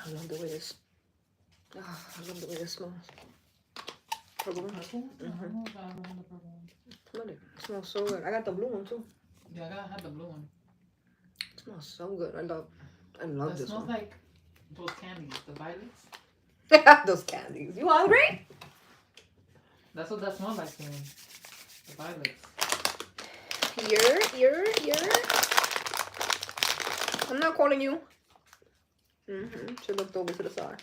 I love the way this. Oh, I love the way this smells. Purple one? Mm-hmm. It smells so good. I got the blue one too. Yeah, I gotta have the blue one. It smells so good. I love this smells one. Like those candies, the violets. Those candies. You hungry? That's what that smells like to me. The violets. You're. I'm not calling you. She looked over to the side.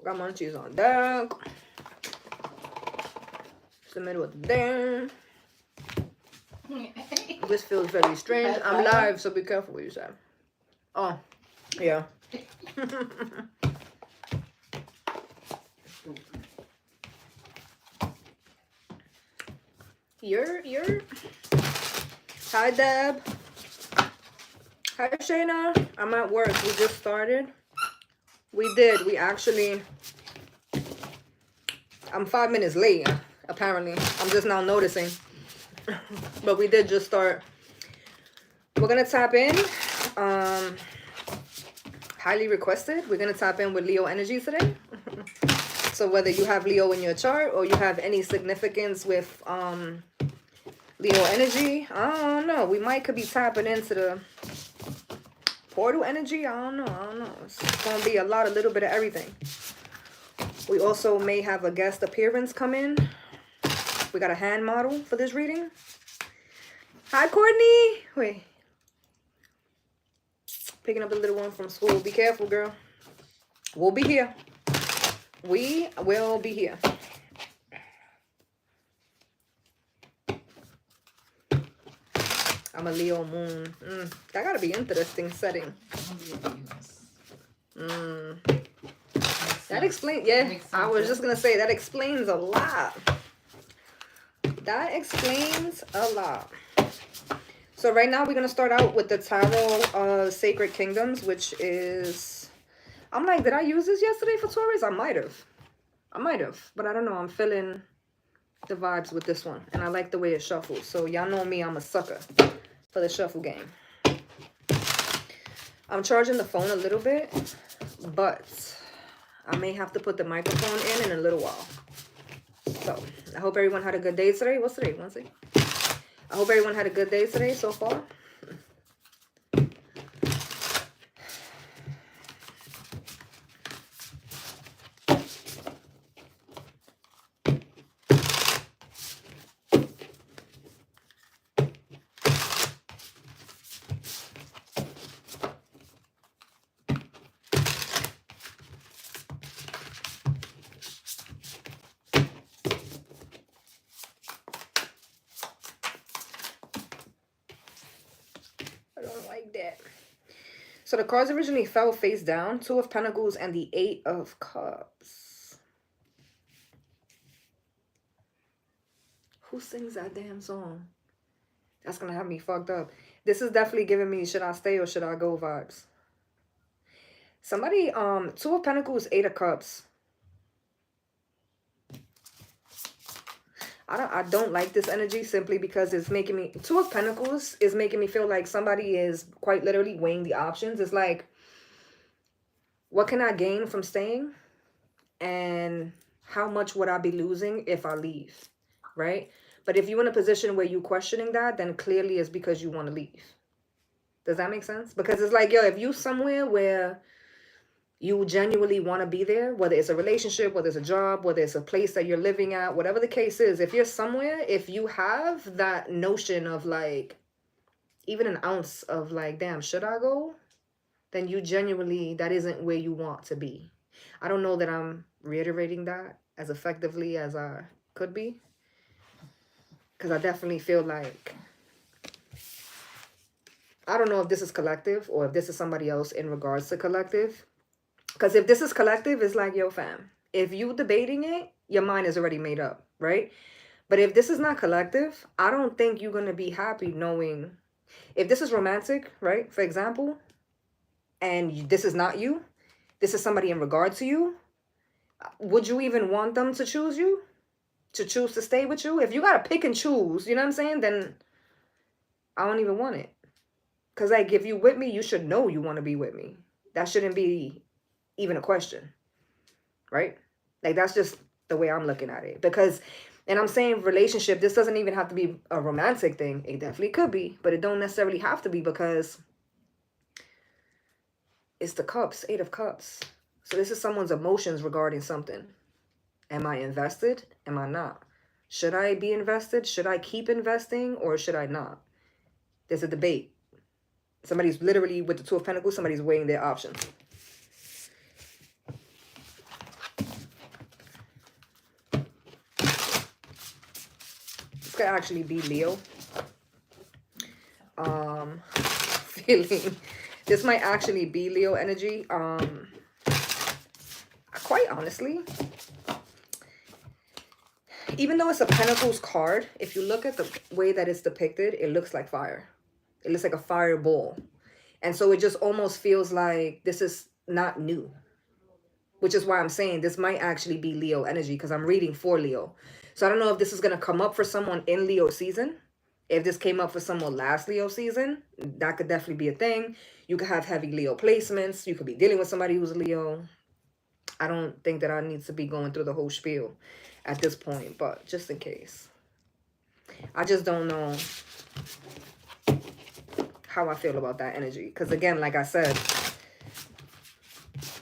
Got munchies on deck. It's the middle of the day. This feels very strange. I'm live, so be careful what you say. Oh, yeah. You're. Hi, Deb. Hi, Shayna. I'm at work. We just started. We did. We actually... I'm 5 minutes late, apparently. I'm just now noticing. But we did just start. We're going to tap in. Highly requested. We're going to tap in with Leo energy today. So whether you have Leo in your chart or you have any significance with Leo energy, I don't know. We could be tapping into the portal energy. I don't know. It's going to be a little bit of everything. We also may have a guest appearance come in. We got a hand model for this reading. Hi, Courtney. Wait. Picking up the little one from school. Be careful, girl. We'll be here. We will be here. I'm a Leo moon. That gotta be interesting setting. That explains, yeah, I was just gonna say that explains a lot. That explains a lot. So right now we're gonna start out with the Tarot Sacred Kingdoms, which is, I'm like, did I use this yesterday for Taurus? I might have, but I don't know. I'm feeling the vibes with this one, and I like the way it shuffles. So y'all know me, I'm a sucker for the shuffle game. I'm charging the phone a little bit, but I may have to put the microphone in a little while. So I hope everyone had a good day today. What's today? Wednesday? I hope everyone had a good day today so far. So the cards originally fell face down. 2 of Pentacles and the 8 of Cups. Who sings that damn song? That's going to have me fucked up. This is definitely giving me should I stay or should I go vibes. Somebody, 2 of Pentacles, 8 of Cups. I don't like this energy simply because it's making me... 2 of Pentacles is making me feel like somebody is quite literally weighing the options. It's like, what can I gain from staying? And how much would I be losing if I leave? Right? But if you're in a position where you're questioning that, then clearly it's because you want to leave. Does that make sense? Because it's like, yo, if you somewhere where you genuinely want to be there, whether it's a relationship, whether it's a job, whether it's a place that you're living at, whatever the case is, if you're somewhere, if you have that notion of like, even an ounce of like, damn, should I go? Then you genuinely, that isn't where you want to be. I don't know that I'm reiterating that as effectively as I could be. Because I definitely feel like, I don't know if this is collective or if this is somebody else in regards to collective. Because if this is collective, it's like, yo, fam, if you debating it, your mind is already made up, right? But if this is not collective, I don't think you're going to be happy knowing, if this is romantic, right, for example, and this is not you, this is somebody in regard to you, would you even want them to choose you? To choose to stay with you? If you got to pick and choose, you know what I'm saying? Then I don't even want it. Because like, if you with me, you should know you want to be with me. That shouldn't be even a question, right? Like, that's just the way I'm looking at it. Because, and I'm saying relationship, this doesn't even have to be a romantic thing. It definitely could be, but it don't necessarily have to be, because it's the cups, 8 of cups. So this is someone's emotions regarding something. Am I invested? Am I not? Should I be invested? Should I keep investing, or should I not? There's a debate. Somebody's literally with the 2 of Pentacles, somebody's weighing their options. This could actually be Leo. Feeling. This might actually be Leo energy. Quite honestly, even though it's a Pentacles card, if you look at the way that it's depicted, it looks like fire. It looks like a fireball. And so it just almost feels like this is not new. Which is why I'm saying this might actually be Leo energy, because I'm reading for Leo. So I don't know if this is going to come up for someone in Leo season. If this came up for someone last Leo season, that could definitely be a thing. You could have heavy Leo placements. You could be dealing with somebody who's Leo. I don't think that I need to be going through the whole spiel at this point, but just in case. I just don't know how I feel about that energy. Because again, like I said,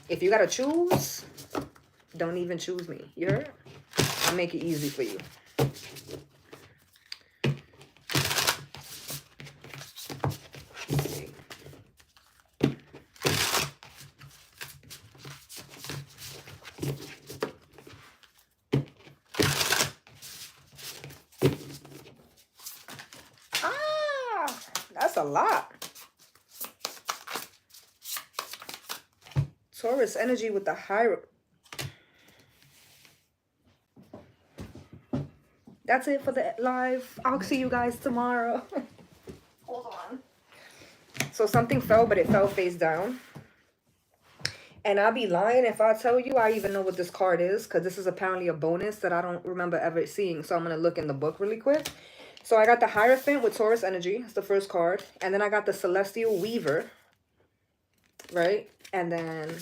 if you got to choose, don't even choose me. You heard? I'll make it easy for you. That's a lot. Taurus energy with the high. That's it for the live. I'll see you guys tomorrow. Hold on. So something fell, but it fell face down. And I'll be lying if I tell you I even know what this card is, because this is apparently a bonus that I don't remember ever seeing. So I'm going to look in the book really quick. So I got the Hierophant with Taurus energy. It's the first card. And then I got the Celestial Weaver. Right? And then,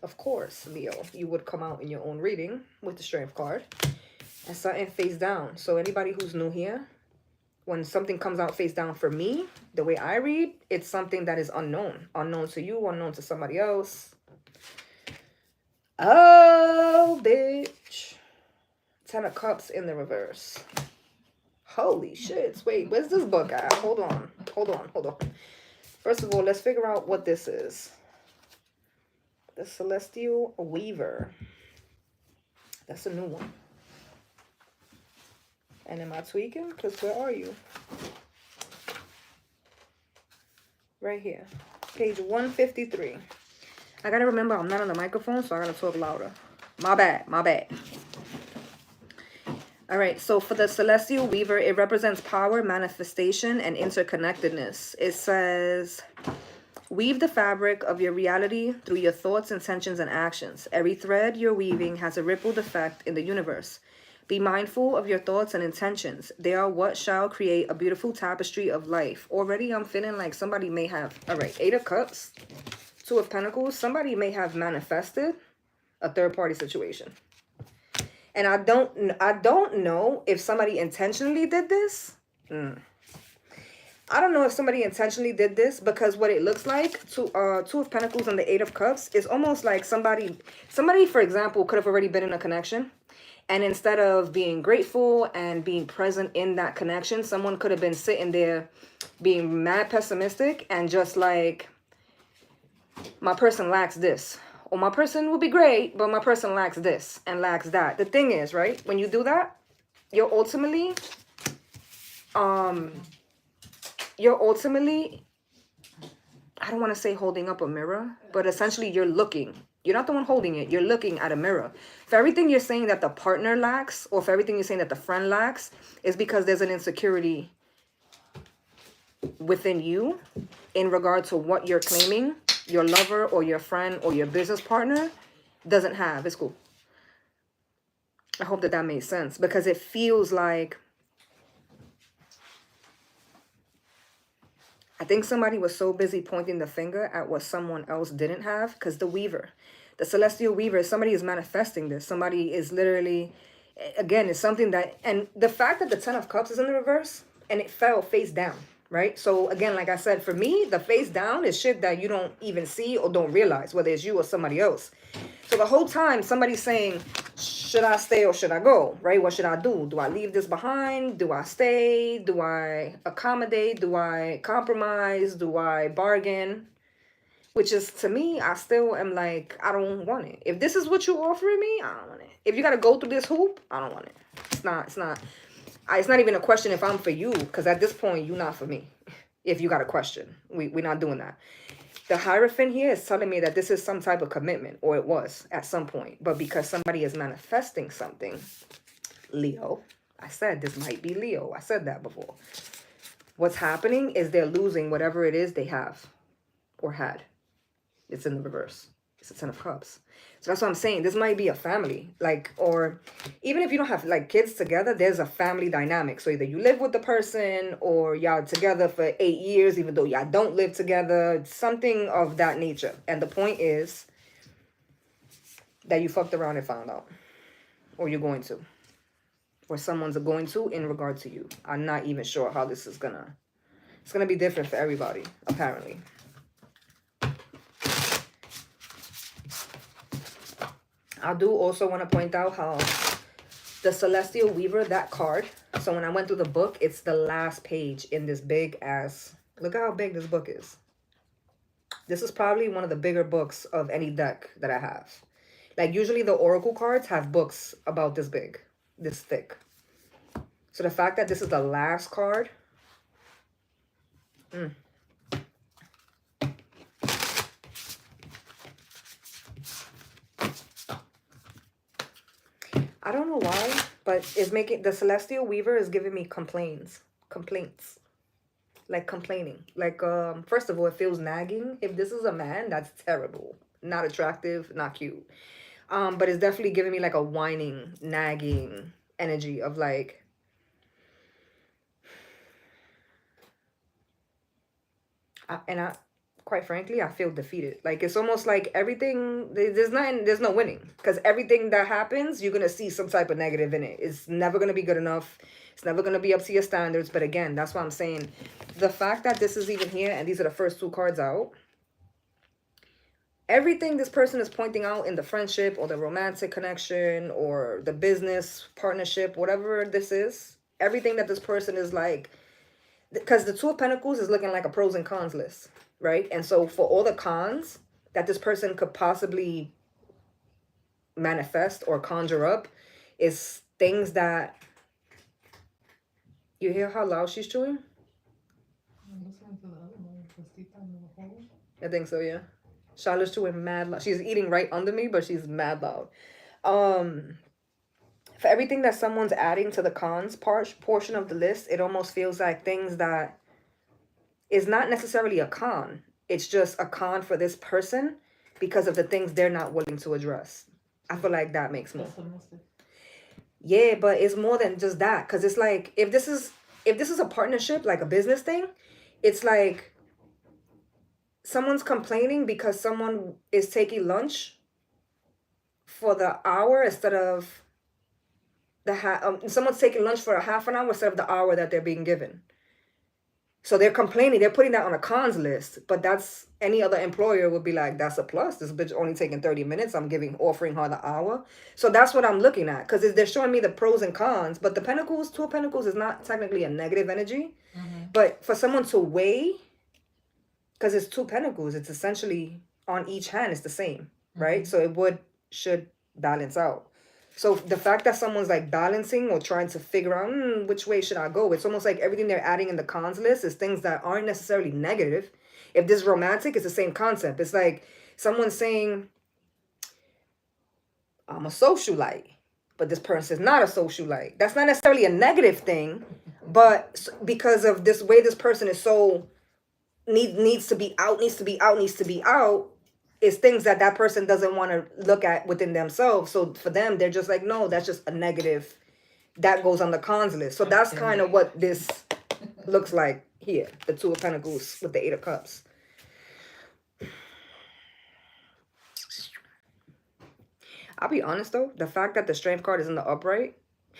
of course, Leo, you would come out in your own reading with the Strength card. And something face down. So anybody who's new here, when something comes out face down for me, the way I read, it's something that is unknown. Unknown to you, unknown to somebody else. Oh, bitch. 10 of Cups in the reverse. Holy shit. Wait, where's this book at? Hold on. Hold on. Hold on. First of all, let's figure out what this is. The Celestial Weaver. That's a new one. And am I tweaking? Because where are you? Right here. Page 153. I gotta remember I'm not on the microphone, so I gotta talk louder. My bad. My bad. All right, so for the Celestial Weaver, it represents power, manifestation, and interconnectedness. It says, weave the fabric of your reality through your thoughts, intentions, and actions. Every thread you're weaving has a rippled effect in the universe. Be mindful of your thoughts and intentions. They are what shall create a beautiful tapestry of life. Already I'm feeling like somebody may have, all right, 8 of Cups, 2 of Pentacles. Somebody may have manifested a third-party situation. And I don't know if somebody intentionally did this. I don't know if somebody intentionally did this, because what it looks like, 2 of Pentacles and the 8 of Cups, is almost like somebody, for example, could have already been in a connection. And instead of being grateful and being present in that connection, someone could have been sitting there being mad pessimistic and just like, my person lacks this. Or my person will be great, but my person lacks this and lacks that. The thing is, right, when you do that, you're ultimately, I don't want to say holding up a mirror, but essentially you're looking. You're not the one holding it. You're looking at a mirror. For everything you're saying that the partner lacks, or for everything you're saying that the friend lacks, is because there's an insecurity within you in regard to what you're claiming your lover or your friend or your business partner doesn't have. It's cool. I hope that made sense, because it feels like I think somebody was so busy pointing the finger at what someone else didn't have, because the weaver, the celestial weaver, somebody is manifesting this. Somebody is literally, again, it's something that, and the fact that the 10 of cups is in the reverse and it fell face down, right? So again, like I said, for me, the face down is shit that you don't even see or don't realize, whether it's you or somebody else. So the whole time somebody's saying, should I stay or should I go, right? What should I do? Do I leave this behind? Do I stay? Do I accommodate? Do I compromise? Do I bargain? Which is, to me, I still am like, I don't want it. If this is what you're offering me, I don't want it. If you got to go through this hoop, I don't want it. It's not even a question if I'm for you, because at this point, you're not for me. If you got a question, we're not doing that. The Hierophant here is telling me that this is some type of commitment, or it was at some point. But because somebody is manifesting something, Leo, I said this might be Leo. I said that before. What's happening is they're losing whatever it is they have or had. It's in the reverse. It's a 10 of cups. So that's what I'm saying. This might be a family, like, or even if you don't have like kids together, there's a family dynamic. So either you live with the person or y'all together for 8 years, even though y'all don't live together, something of that nature. And the point is that you fucked around and found out, or you're going to, or someone's going to in regard to you. I'm not even sure how this is it's gonna be different for everybody, apparently. I do also want to point out how the Celestial Weaver, that card, so when I went through the book, it's the last page in this big ass, look at how big this book is. This is probably one of the bigger books of any deck that I have. Like usually the Oracle cards have books about this big, this thick. So the fact that this is the last card, I don't know why, but it's making, the Celestial Weaver is giving me complaints, like complaining. Like, first of all, it feels nagging. If this is a man, that's terrible. Not attractive, not cute. But it's definitely giving me like a whining, nagging energy of like, quite frankly, I feel defeated. Like, it's almost like everything, there's no winning. Because everything that happens, you're going to see some type of negative in it. It's never going to be good enough. It's never going to be up to your standards. But again, that's why I'm saying, the fact that this is even here, and these are the first two cards out, everything this person is pointing out in the friendship or the romantic connection or the business partnership, whatever this is, everything that this person is like, because the Two of Pentacles is looking like a pros and cons list, right? And so for all the cons that this person could possibly manifest or conjure up is things that, you hear how loud she's chewing? I think so, yeah. Charlotte's chewing mad loud. She's eating right under me, but she's mad loud. For everything that someone's adding to the cons portion of the list, it almost feels like things that is not necessarily a con. It's just a con for this person because of the things they're not willing to address. I feel like that makes more. Yeah, but it's more than just that. Because it's like, if this is a partnership, like a business thing, it's like someone's complaining because someone is taking lunch for the hour instead of someone's taking lunch for a half an hour instead of the hour that they're being given. So they're complaining. They're putting that on a cons list. But that's, any other employer would be like, that's a plus. This bitch only taking 30 minutes. I'm offering her the hour. So that's what I'm looking at. Because they're showing me the pros and cons. But the Pentacles, Two of Pentacles is not technically a negative energy. But for someone to weigh, because it's Two Pentacles, it's essentially on each hand, it's the same, right? So it should balance out. So the fact that someone's like balancing or trying to figure out which way should I go, it's almost like everything they're adding in the cons list is things that aren't necessarily negative. If this is romantic, it's the same concept. It's like someone saying, I'm a socialite, but this person is not a socialite. That's not necessarily a negative thing, but because of this way this person is so needs to be out, is things that person doesn't want to look at within themselves. So for them, they're just like, no, that's just a negative. That goes on the cons list. So that's kind of what this looks like Here, the Two of Pentacles with the Eight of Cups. I'll be honest though, the fact that the Strength card is in the upright,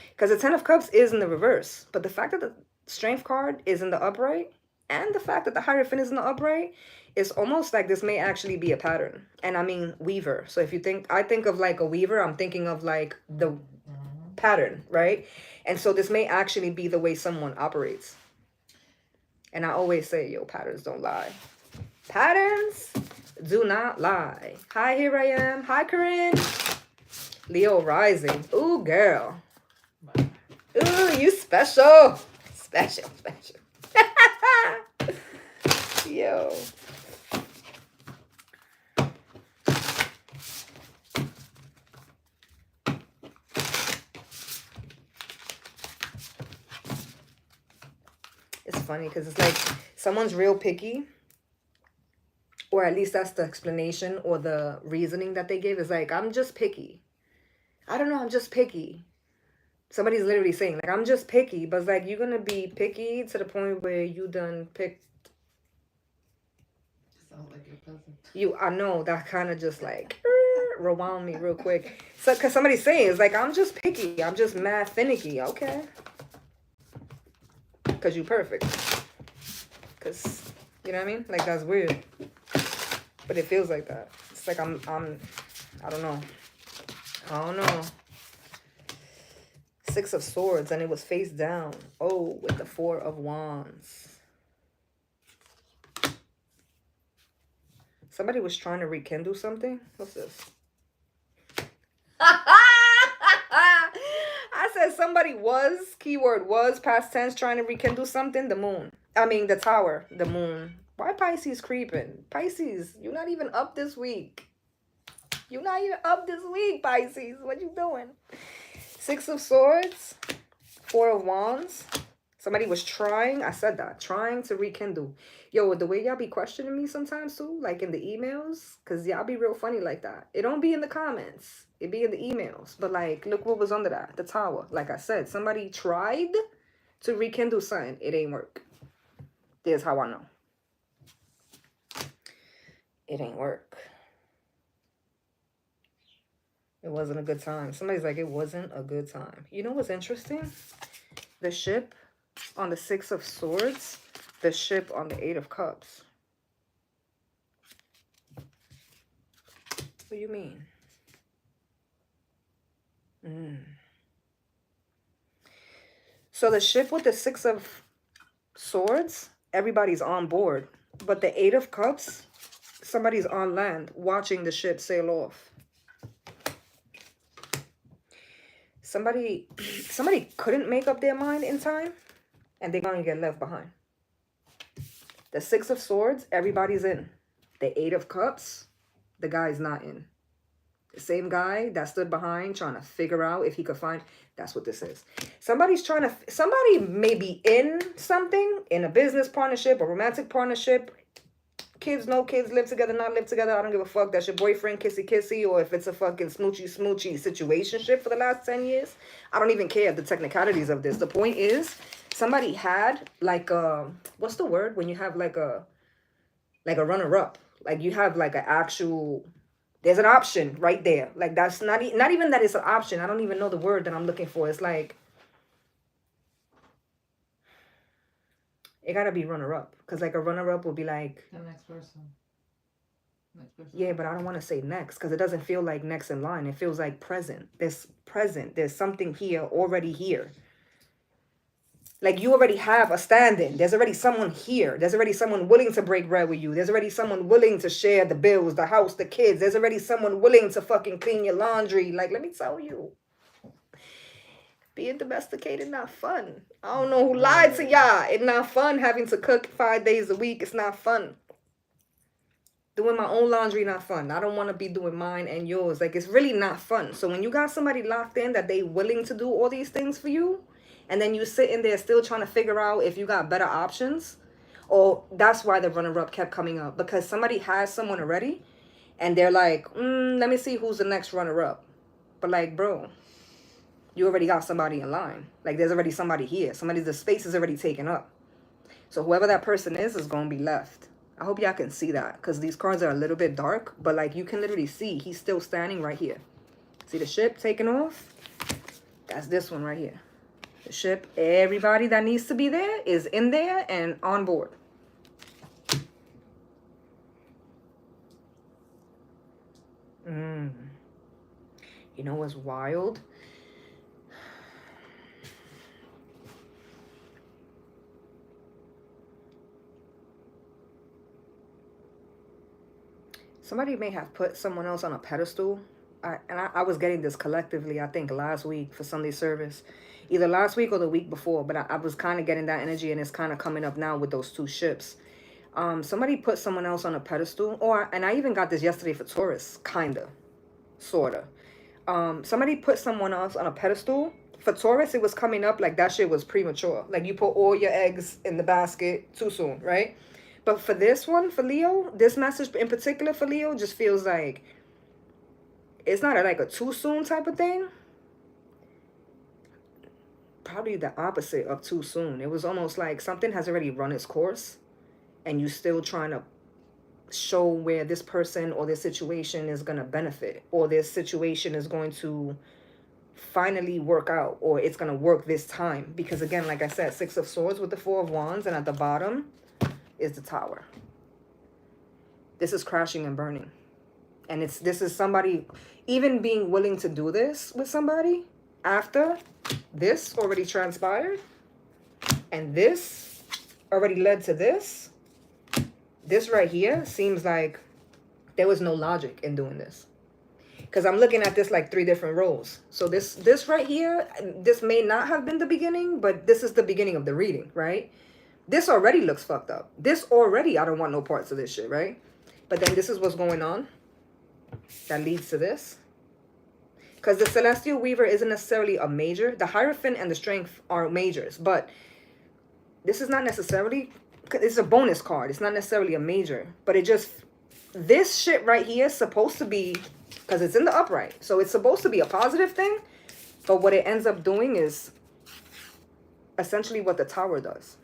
because the Ten of Cups is in the reverse, but the fact that the Strength card is in the upright and the fact that the Hierophant is in the upright, it's almost like this may actually be a pattern. And I mean weaver. So if you think, I think of like a weaver, I'm thinking of like the pattern, right? And so this may actually be the way someone operates. And I always say, yo, patterns don't lie. Patterns do not lie. Hi, here I am. Hi, Corinne. Leo rising. Ooh, girl. Ooh, you special. Special. Yo. It's funny because it's like someone's real picky, or at least that's the explanation or the reasoning that they give, is like, I'm just picky. I don't know, I'm just picky. Somebody's literally saying, like, I'm just picky, but it's like, you're going to be picky to the point where you done picked. Sounds like your cousin. I know, that kind of just like, rewound me real quick. So, because somebody's saying, it's like, I'm just picky. I'm just mad finicky. Okay. Because you perfect. Because, you know what I mean? Like, that's weird. But it feels like that. It's like I don't know. I don't know. Six of Swords, and it was face down. Oh, with the Four of Wands. Somebody was trying to rekindle something. What's this? I said somebody was, keyword was, past tense, trying to rekindle something. The moon. I mean, the tower. The moon. Why Pisces creeping? Pisces, you're not even up this week. You're not even up this week, Pisces. What you doing? Six of Swords. Four of Wands. Somebody was trying, I said that, trying to rekindle. Yo, the way y'all be questioning me sometimes too, like in the emails, because y'all be real funny like that. It don't be in the comments. It be in the emails. But like, look what was under that. The tower. Like I said, somebody tried to rekindle something. It ain't work. There's how I know. It ain't work. It wasn't a good time. Somebody's like, it wasn't a good time. You know what's interesting? The ship on the Six of Swords, the ship on the Eight of Cups. What do you mean? So the ship with the Six of Swords, everybody's on board. But the Eight of Cups, somebody's on land watching the ship sail off. Somebody couldn't make up their mind in time, and they're going to get left behind. The Six of Swords, everybody's in. The Eight of Cups, the guy's not in. The same guy that stood behind trying to figure out if he could find, that's what this is. Somebody may be in something, in a business partnership, a romantic partnership. Kids, no kids, live together, not live together. I don't give a fuck. That's your boyfriend, kissy kissy, or if it's a fucking smoochy situationship for the last 10 years. I don't even care the technicalities of this. The point is, somebody had like a, what's the word when you have like a runner-up? Like you have like an actual, there's an option right there. Like that's not even that it's an option. I don't even know the word that I'm looking for. It's like, it gotta be runner-up. Because like a runner-up will be like... The next person. Yeah, but I don't want to say next. Because it doesn't feel like next in line. It feels like present. There's something here, already here. Like you already have a stand-in. There's already someone here. There's already someone willing to break bread with you. There's already someone willing to share the bills, the house, the kids. There's already someone willing to fucking clean your laundry. Like, let me tell you. Being domesticated not fun. I don't know who lied to y'all. It's not fun having to cook 5 days a week. It's not fun. Doing my own laundry not fun. I don't want to be doing mine and yours. Like, it's really not fun. So when you got somebody locked in that they willing to do all these things for you, and then you sitting there still trying to figure out if you got better options, or that's why the runner-up kept coming up. Because somebody has someone already, and they're like, let me see who's the next runner-up. But like, bro... You already got somebody in line. Like, there's already somebody here. The space is already taken up. So whoever that person is going to be left. I hope y'all can see that, because these cards are a little bit dark, but like you can literally see he's still standing right here. See the ship taking off? That's this one right here. The ship, everybody that needs to be there is in there and on board. You know what's wild? Somebody may have put someone else on a pedestal. I was getting this collectively, I think, last week for Sunday service. Either last week or the week before. But I was kind of getting that energy, and it's kind of coming up now with those two ships. Somebody put someone else on a pedestal. And I even got this yesterday for Taurus. Kind of. Sort of. Somebody put someone else on a pedestal. For Taurus, it was coming up like that shit was premature. Like you put all your eggs in the basket too soon, right? But for this one, for Leo, this message in particular for Leo just feels like it's not like a too soon type of thing. Probably the opposite of too soon. It was almost like something has already run its course and you still trying to show where this person or this situation is going to benefit, or this situation is going to finally work out, or it's going to work this time. Because again, like I said, Six of Swords with the Four of Wands, and at the bottom is the Tower. This is crashing and burning. And this is somebody even being willing to do this with somebody after this already transpired, and this already led to this. This right here seems like there was no logic in doing this, because I'm looking at this like 3 different roles. So this right here, this may not have been the beginning, but this is the beginning of the reading, right? This already looks fucked up. This already, I don't want no parts of this shit, right? But then this is what's going on that leads to this. Because the Celestial Weaver isn't necessarily a major. The Hierophant and the Strength are majors. But this is not necessarily, it's a bonus card. It's not necessarily a major. But it just, this shit right here is supposed to be, because it's in the upright. So it's supposed to be a positive thing. But what it ends up doing is essentially what the Tower does.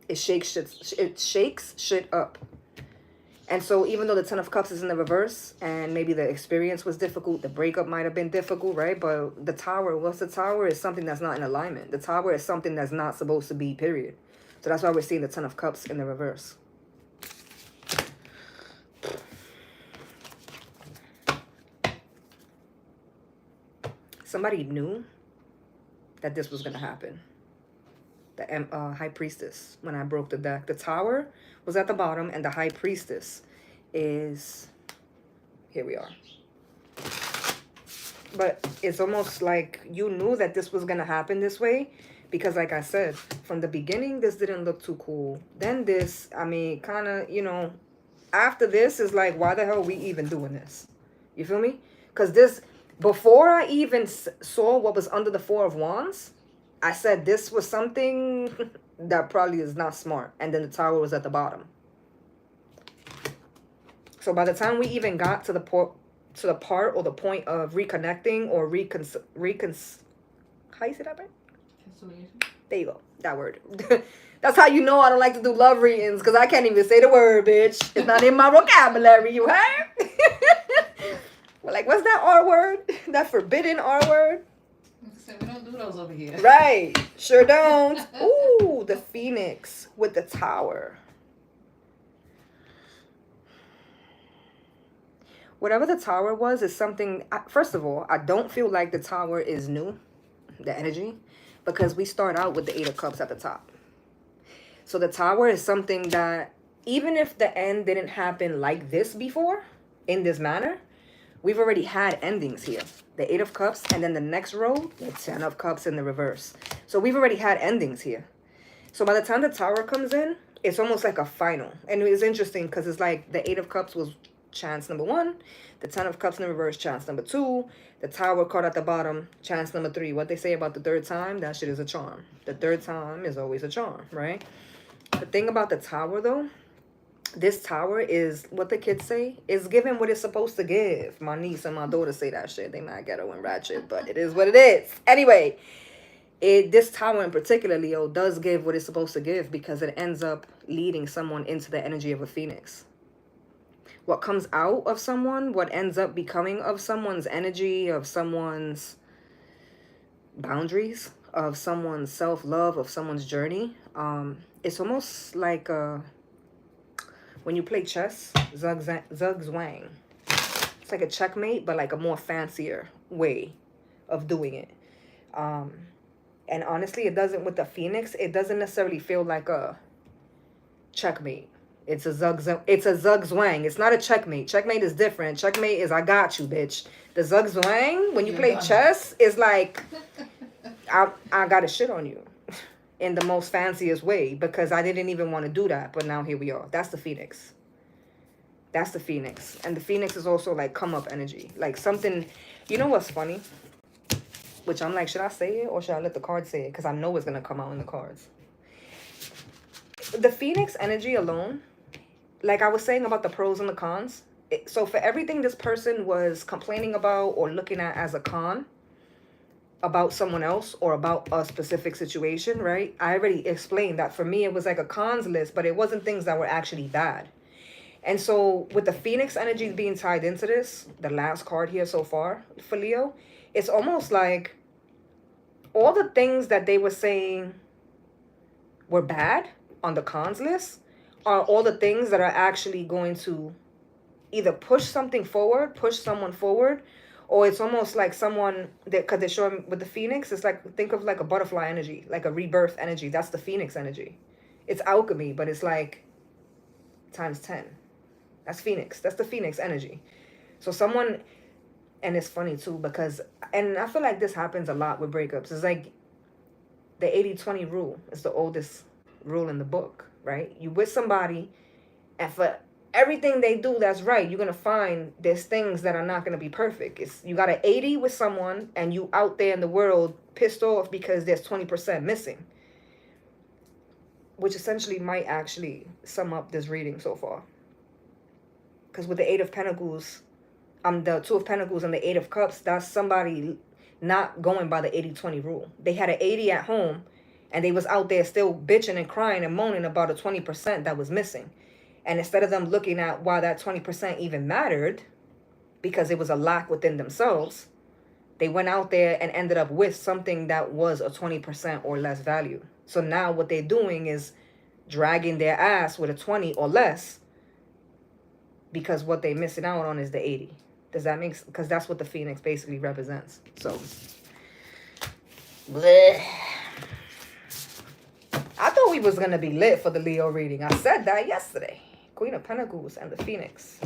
It shakes shit up. And so even though the Ten of Cups is in the reverse, and maybe the experience was difficult, the breakup might have been difficult, right? But the Tower, what's the Tower? Is something that's not in alignment. The Tower is something that's not supposed to be, period. So that's why we're seeing the Ten of Cups in the reverse. Somebody knew that this was going to happen. The High Priestess, when I broke the deck. The Tower was at the bottom, and the High Priestess is, here we are. But it's almost like you knew that this was going to happen this way, because like I said, from the beginning, this didn't look too cool. Then this, I mean, kind of, you know, after this is like, why the hell are we even doing this? You feel me? Because this, before I even saw what was under the Four of Wands, I said this was something that probably is not smart. And then the Tower was at the bottom. So by the time we even got to the part or the point of reconnecting or how you say that, right? Conciliation. There you go. That word. That's how you know I don't like to do love readings, because I can't even say the word, bitch. It's not in my vocabulary, you heard? Well, like, what's that R word? That forbidden R word? We don't do those over here. Right. Sure don't. Ooh, the Phoenix with the Tower. Whatever the Tower was is something, first of all, I don't feel like the Tower is new, the energy, because we start out with the Eight of Cups at the top. So the Tower is something that, even if the end didn't happen like this before, in this manner, we've already had endings here. The Eight of Cups, and then the next row, the Ten of Cups in the reverse. So we've already had endings here. So by the time the Tower comes in, it's almost like a final. And it was interesting because it's like the Eight of Cups was chance number 1. The Ten of Cups in the reverse, chance number 2. The Tower card at the bottom, chance number 3. What they say about the third time, that shit is a charm. The third time is always a charm, right? The thing about the Tower, though, this Tower is, what the kids say, is giving what it's supposed to give. My niece and my daughter say that shit. They might ghetto and ratchet, but it is what it is. Anyway, this tower in particular, Leo, does give what it's supposed to give because it ends up leading someone into the energy of a phoenix. What comes out of someone, what ends up becoming of someone's energy, of someone's boundaries, of someone's self-love, of someone's journey, it's almost like when you play chess, zugzwang. It's like a checkmate, but like a more fancier way of doing it. And honestly, it doesn't, with the phoenix, it doesn't necessarily feel like a checkmate. It's a zugzwang. It's not a checkmate. Checkmate is different. Checkmate is I got you, bitch. The zugzwang, when you play chess, is like I got a shit on you in the most fanciest way because I didn't even want to do that, but now here we are. That's the phoenix. That's the phoenix. And the phoenix is also like come up energy. Like something, you know what's funny? Which I'm like, should I say it or should I let the cards say it? Because I know it's going to come out in the cards. The phoenix energy alone, like I was saying about the pros and the cons. So for everything this person was complaining about or looking at as a con about someone else or about a specific situation, right? I already explained that for me, it was like a cons list, but it wasn't things that were actually bad. And so with the phoenix energy being tied into this, the last card here so far for Leo, it's almost like all the things that they were saying were bad on the cons list are all the things that are actually going to either push something forward, push someone forward, or it's almost like someone that, because they're showing with the phoenix, it's like, think of like a butterfly energy, like a rebirth energy. That's the phoenix energy. It's alchemy, but it's like times 10. That's phoenix. That's the phoenix energy. So someone, and it's funny too, because, and I feel like this happens a lot with breakups. It's like the 80-20 rule is the oldest rule in the book, right? You with somebody, and for everything they do that's right, you're going to find there's things that are not going to be perfect. It's, you got an 80 with someone, and you out there in the world pissed off because there's 20% missing. Which essentially might actually sum up this reading so far. Because with the 8 of Pentacles, the 2 of Pentacles and the 8 of Cups, that's somebody not going by the 80-20 rule. They had an 80 at home, and they was out there still bitching and crying and moaning about a 20% that was missing. And instead of them looking at why that 20% even mattered, because it was a lack within themselves, they went out there and ended up with something that was a 20% or less value. So now what they're doing is dragging their ass with a 20 or less, because what they're missing out on is the 80. Does that make sense? Because that's what the phoenix basically represents. So, bleh. I thought we was going to be lit for the Leo reading. I said that yesterday. Queen of Pentacles and the phoenix.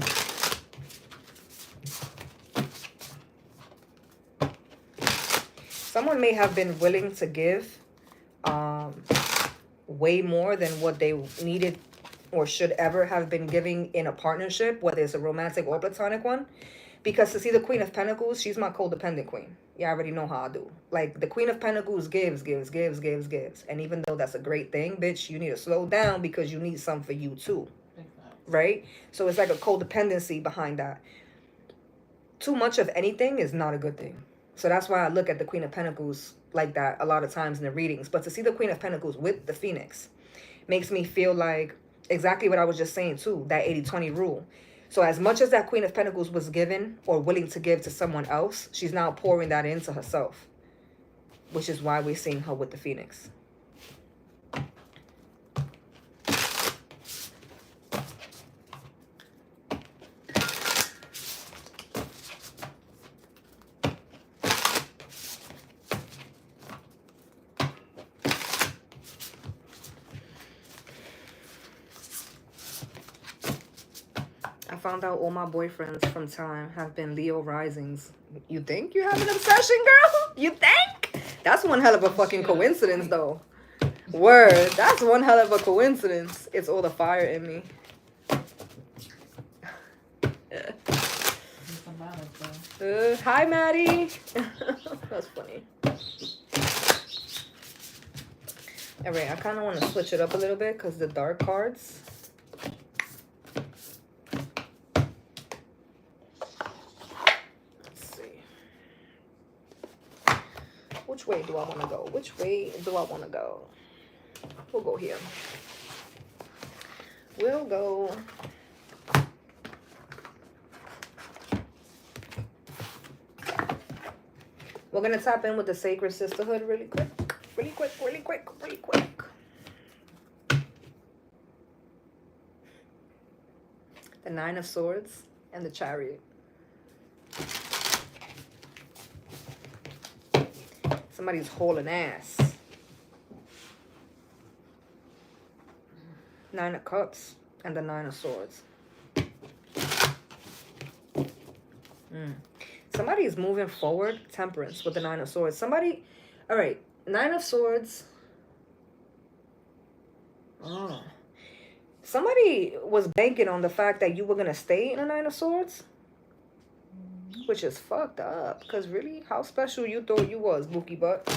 Someone may have been willing to give way more than what they needed or should ever have been giving in a partnership, whether it's a romantic or platonic one. Because to see the Queen of Pentacles, she's my codependent queen. You already know how I do. Like, the Queen of Pentacles gives. And even though that's a great thing, bitch, you need to slow down because you need some for you too. Right? So it's like a codependency behind that. Too much of anything is not a good thing. So that's why I look at the Queen of Pentacles like that a lot of times in the readings. But to see the Queen of Pentacles with the phoenix makes me feel like exactly what I was just saying too, that 80-20 rule. So as much as that Queen of Pentacles was given or willing to give to someone else, she's now pouring that into herself, which is why we're seeing her with the phoenix. I found out all my boyfriends from time have been Leo risings. You think you have an obsession, girl? You think? That's one hell of a fucking coincidence, though. Word. That's one hell of a coincidence. It's all the fire in me. Hi, Maddie. That's funny. All right, I kind of want to switch it up a little bit because the dark cards. Which way way do I want to go? Which way do I want to go? We'll go here. We'll go. We're going to tap in with the Sacred Sisterhood really quick. Really quick, really quick, really quick. The Nine of Swords and the Chariot. Somebody's hauling ass. Nine of Cups and the Nine of Swords. Somebody is moving forward. Temperance with the Nine of Swords. Somebody, all right, Nine of Swords. Oh. Somebody was banking on the fact that you were going to stay in a Nine of Swords. Which is fucked up. Because really, how special you thought you was, Bookie Butt.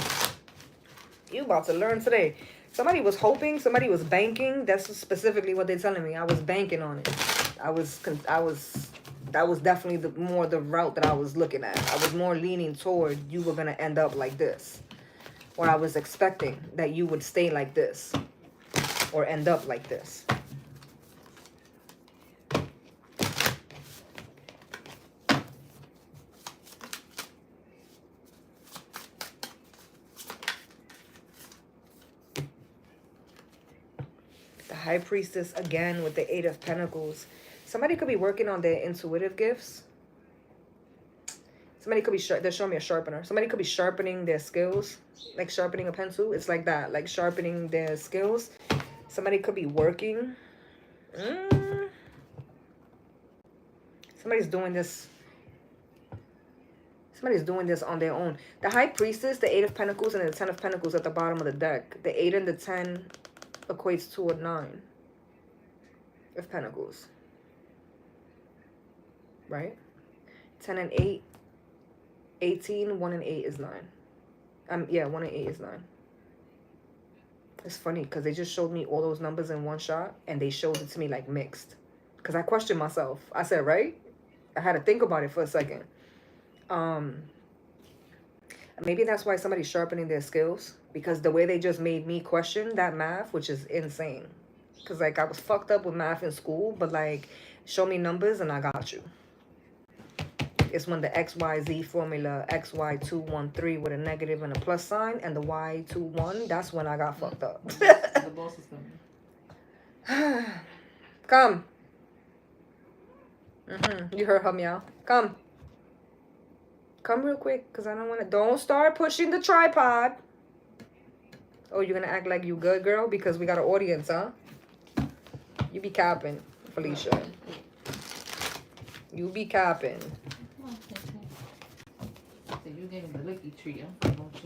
You about to learn today. Somebody was hoping, somebody was banking. That's specifically what they're telling me. I was banking on it. That was definitely more the route that I was looking at. I was more leaning toward you were going to end up like this. Or I was expecting that you would stay like this. Or end up like this. High Priestess again with the Eight of Pentacles. Somebody could be working on their intuitive gifts. Somebody could be they're showing me a sharpener. Somebody could be sharpening their skills, like sharpening a pencil. It's like that, like sharpening their skills. Somebody could be working. Somebody's doing this. Somebody's doing this on their own. The High Priestess, the Eight of Pentacles, and the Ten of Pentacles at the bottom of the deck. The 8 and the 10 equates to a 9 of Pentacles, right? 10 and 8, 18, 1 and 8 is 9. Yeah, 1 and 8 is 9. It's funny because they just showed me all those numbers in one shot and they showed it to me like mixed. Because I questioned myself. I said, right? I had to think about it for a second. Maybe that's why somebody's sharpening their skills. Because the way they just made me question that math, which is insane. Because, like, I was fucked up with math in school. But, like, show me numbers and I got you. It's when the XYZ formula, XY213 with a negative and a plus sign. And the Y21, that's when I got fucked up. The boss is coming. Come. You heard her meow. Come. Come real quick. Because I don't want to. Don't start pushing the tripod. Oh, you're going to act like you good, girl? Because we got an audience, huh? You be capping, Felicia. You be capping. So you gave me the licky tree. I'm going to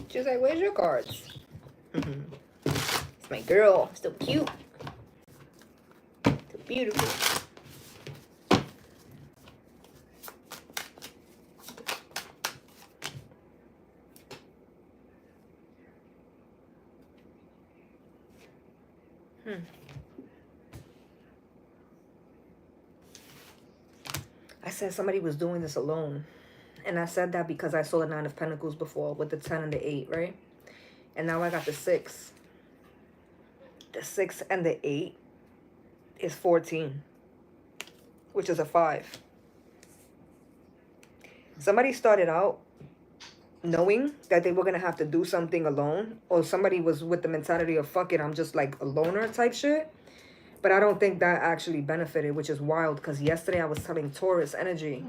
She's like, where's your cards? It's my girl. Still cute. Still beautiful. I said somebody was doing this alone. And I said that because I saw the 9 of Pentacles before with the 10 and the 8, right? And now I got the 6. The 6 and the 8 is 14, which is a 5. Somebody started out knowing that they were going to have to do something alone. Or somebody was with the mentality of, fuck it, I'm just like a loner type shit. But I don't think that actually benefited, which is wild. Because yesterday I was telling Taurus energy,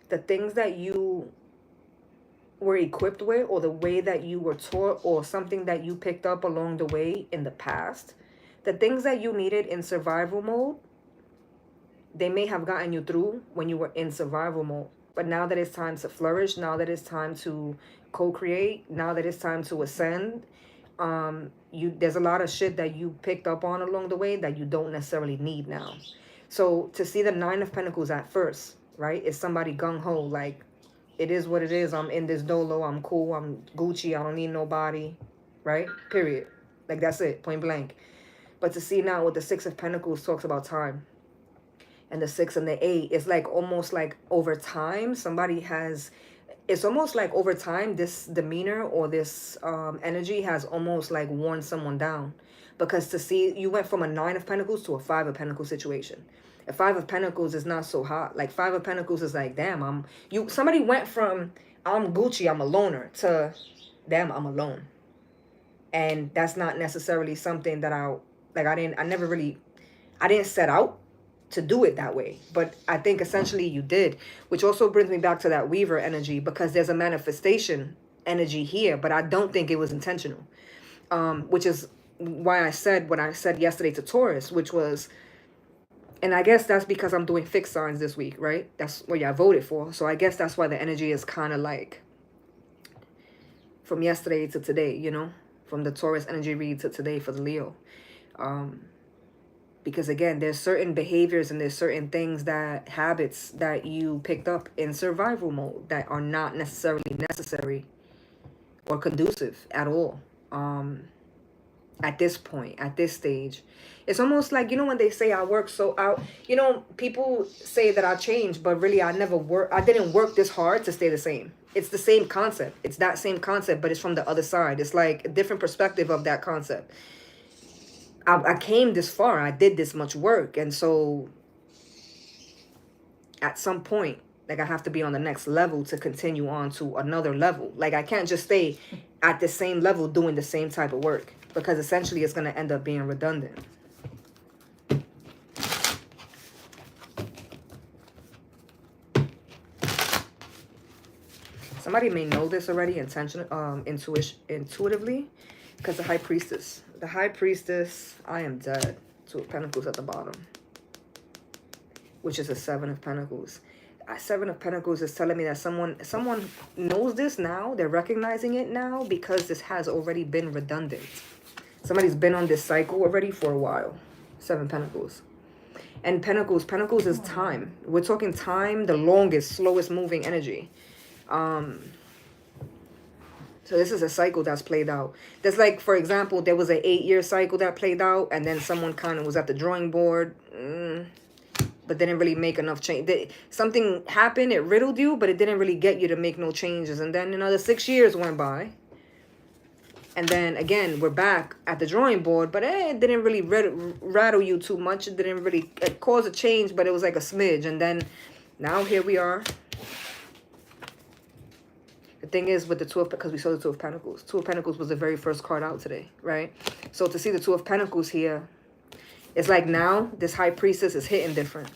the things that you were equipped with, or the way that you were taught, or something that you picked up along the way in the past, the things that you needed in survival mode, they may have gotten you through when you were in survival mode. But now that it's time to flourish, now that it's time to co-create, now that it's time to ascend, there's a lot of shit that you picked up on along the way that you don't necessarily need now. So to see the 9 of Pentacles at first, right, is somebody gung-ho, like, it is what it is. I'm in this dolo. I'm cool. I'm Gucci. I don't need nobody, right? Period. Like, that's it, point blank. But to see now with the 6 of Pentacles talks about time. and the 6 and the 8. It's like almost like over time, it's almost like over time, this demeanor or this energy has almost like worn someone down. Because to see, you went from a 9 of Pentacles to a 5 of Pentacles situation. A 5 of Pentacles is not so hot. Like 5 of Pentacles is like, damn, somebody went from I'm Gucci, I'm a loner, to damn, I'm alone. And that's not necessarily something that I didn't set out to do it that way. But I think essentially you did, which also brings me back to that Weaver energy, because there's a manifestation energy here, but I don't think it was intentional. Which is why I said what I said yesterday to Taurus, which was, and I guess that's because I'm doing fixed signs this week, right? That's what y'all voted for. So I guess that's why the energy is kind of like from yesterday to today, you know, from the Taurus energy read to today for the Leo. Because again, there's certain behaviors and there's certain things, that habits that you picked up in survival mode that are not necessarily necessary or conducive at all. At this point, at this stage, it's almost like, you know, when they say I work so out, you know, people say that I changed, but really I didn't work this hard to stay the same. It's the same concept. It's that same concept, but it's from the other side. It's like a different perspective of that concept. I came this far. I did this much work. And so at some point, like I have to be on the next level to continue on to another level. Like I can't just stay at the same level doing the same type of work, because essentially it's going to end up being redundant. Somebody may know this already intuitively, because the High Priestess. The High Priestess, I am dead. 2 of Pentacles at the bottom, which is a 7 of Pentacles. 7 of Pentacles is telling me that someone knows this now. They're recognizing it now, because this has already been redundant. Somebody's been on this cycle already for a while. 7 Pentacles. And Pentacles is time. We're talking time, the longest, slowest moving energy. So this is a cycle that's played out. There's like, for example, there was an 8-year cycle that played out, and then someone kind of was at the drawing board, but didn't really make enough change. Something happened, it riddled you, but it didn't really get you to make no changes. And then another 6 years went by. And then again, we're back at the drawing board, but it didn't really rattle you too much. It didn't really cause a change, but it was like a smidge. And then now here we are. The thing is with the 2 of, because we saw the 2 of Pentacles. 2 of Pentacles was the very first card out today, right? So to see the 2 of Pentacles here, it's like now this High Priestess is hitting different.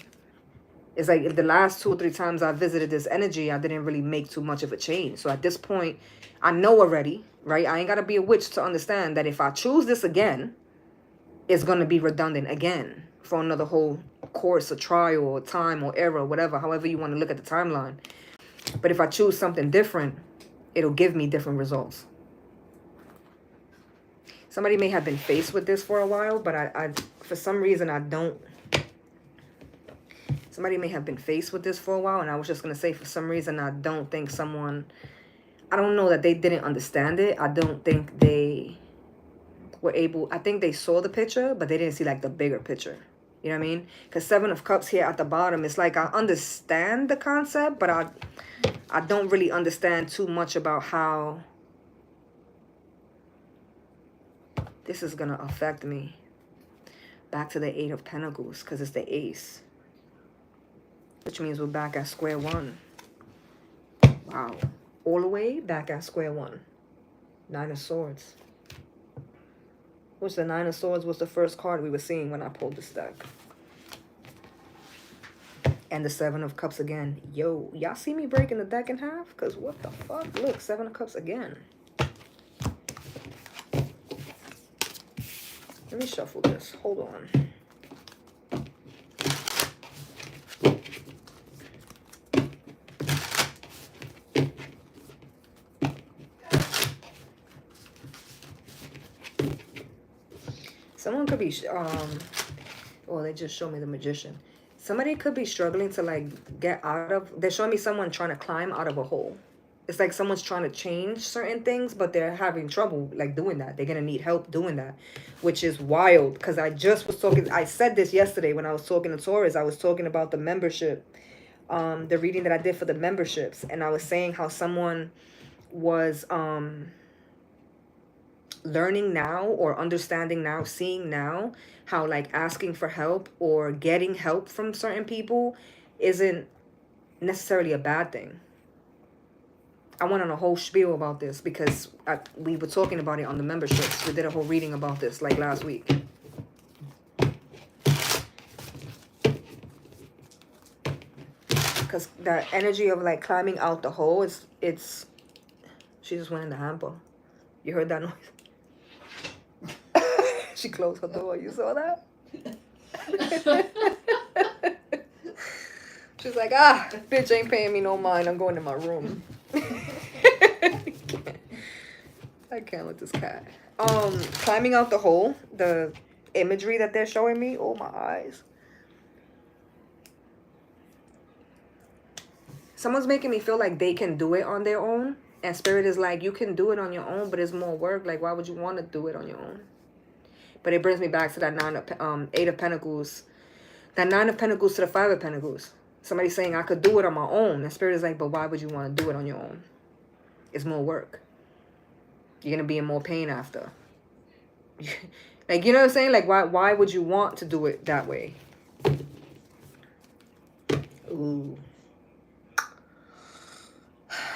It's like the last 2 or 3 times I visited this energy, I didn't really make too much of a change. So at this point, I know already, right? I ain't got to be a witch to understand that if I choose this again, it's going to be redundant again for another whole course, or trial, or time, or era, whatever, however you want to look at the timeline. But if I choose something different, it'll give me different results. Somebody may have been faced with this for a while, but I for some reason, I don't. Somebody may have been faced with this for a while, and I was just going to say, for some reason, I don't think someone, I don't know that they didn't understand it. I don't think they were able, I think they saw the picture, but they didn't see like the bigger picture. You know what I mean? Because 7 of Cups here at the bottom, it's like I understand the concept, but I don't really understand too much about how this is going to affect me. Back to the 8 of Pentacles, because it's the Ace. Which means we're back at square one. Wow. All the way back at square one. 9 of Swords. Which the 9 of Swords was the first card we were seeing when I pulled this deck. And the 7 of Cups again. Yo, y'all see me breaking the deck in half? Because what the fuck? Look, 7 of Cups again. Let me shuffle this. Hold on. Someone could be, well, they just showed me the Magician. Somebody could be struggling to like get out of, they're showing me someone trying to climb out of a hole. It's like someone's trying to change certain things, but they're having trouble like doing that. They're gonna need help doing that, which is wild. Because I just was talking, I said this yesterday when I was talking to Taurus. I was talking about the membership, the reading that I did for the memberships, and I was saying how someone was learning now or understanding now, seeing now how like asking for help or getting help from certain people isn't necessarily a bad thing. I went on a whole spiel about this because we were talking about it on the memberships. We did a whole reading about this like last week. Because that energy of like climbing out the hole, it's she just went in the hamper. You heard that noise? She closed her door. You saw that? She's like, bitch ain't paying me no mind. I'm going to my room. I can't with this cat. Climbing out the hole, the imagery that they're showing me. Oh, my eyes. Someone's making me feel like they can do it on their own. And Spirit is like, you can do it on your own, but it's more work. Like, why would you want to do it on your own? But it brings me back to that Eight of Pentacles. That Nine of Pentacles to the Five of Pentacles. Somebody's saying, I could do it on my own. And Spirit is like, but why would you want to do it on your own? It's more work. You're going to be in more pain after. Like, you know what I'm saying? Like, why would you want to do it that way? Ooh.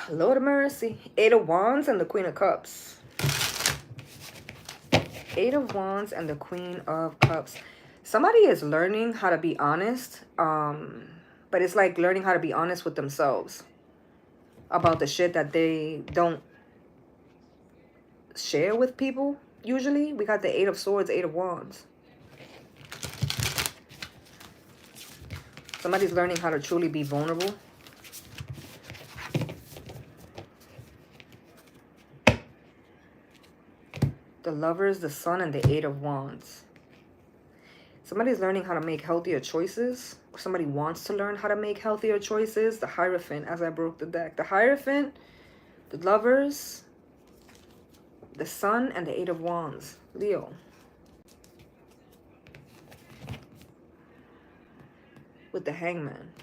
Lord of mercy. Eight of Wands and the Queen of Cups. Eight of Wands and the Queen of Cups. Somebody is learning how to be honest. But it's like learning how to be honest with themselves about the shit that they don't share with people. Usually we got the Eight of Swords, Eight of Wands. Somebody's learning how to truly be vulnerable. The Lovers, the Sun, and the Eight of Wands. Somebody's learning how to make healthier choices. Or somebody wants to learn how to make healthier choices. The Hierophant, as I broke the deck. The Hierophant, the Lovers, the Sun, and the Eight of Wands. Leo. With the Hangman.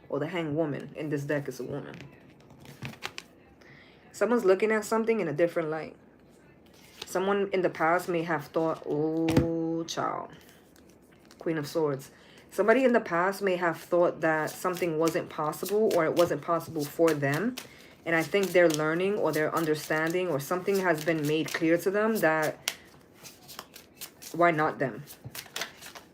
Or the Hangwoman. In this deck is a woman. Someone's looking at something in a different light. Someone in the past may have thought, oh, child. Queen of Swords. Somebody in the past may have thought that something wasn't possible or it wasn't possible for them. And I think they're learning or they're understanding or something has been made clear to them that why not them?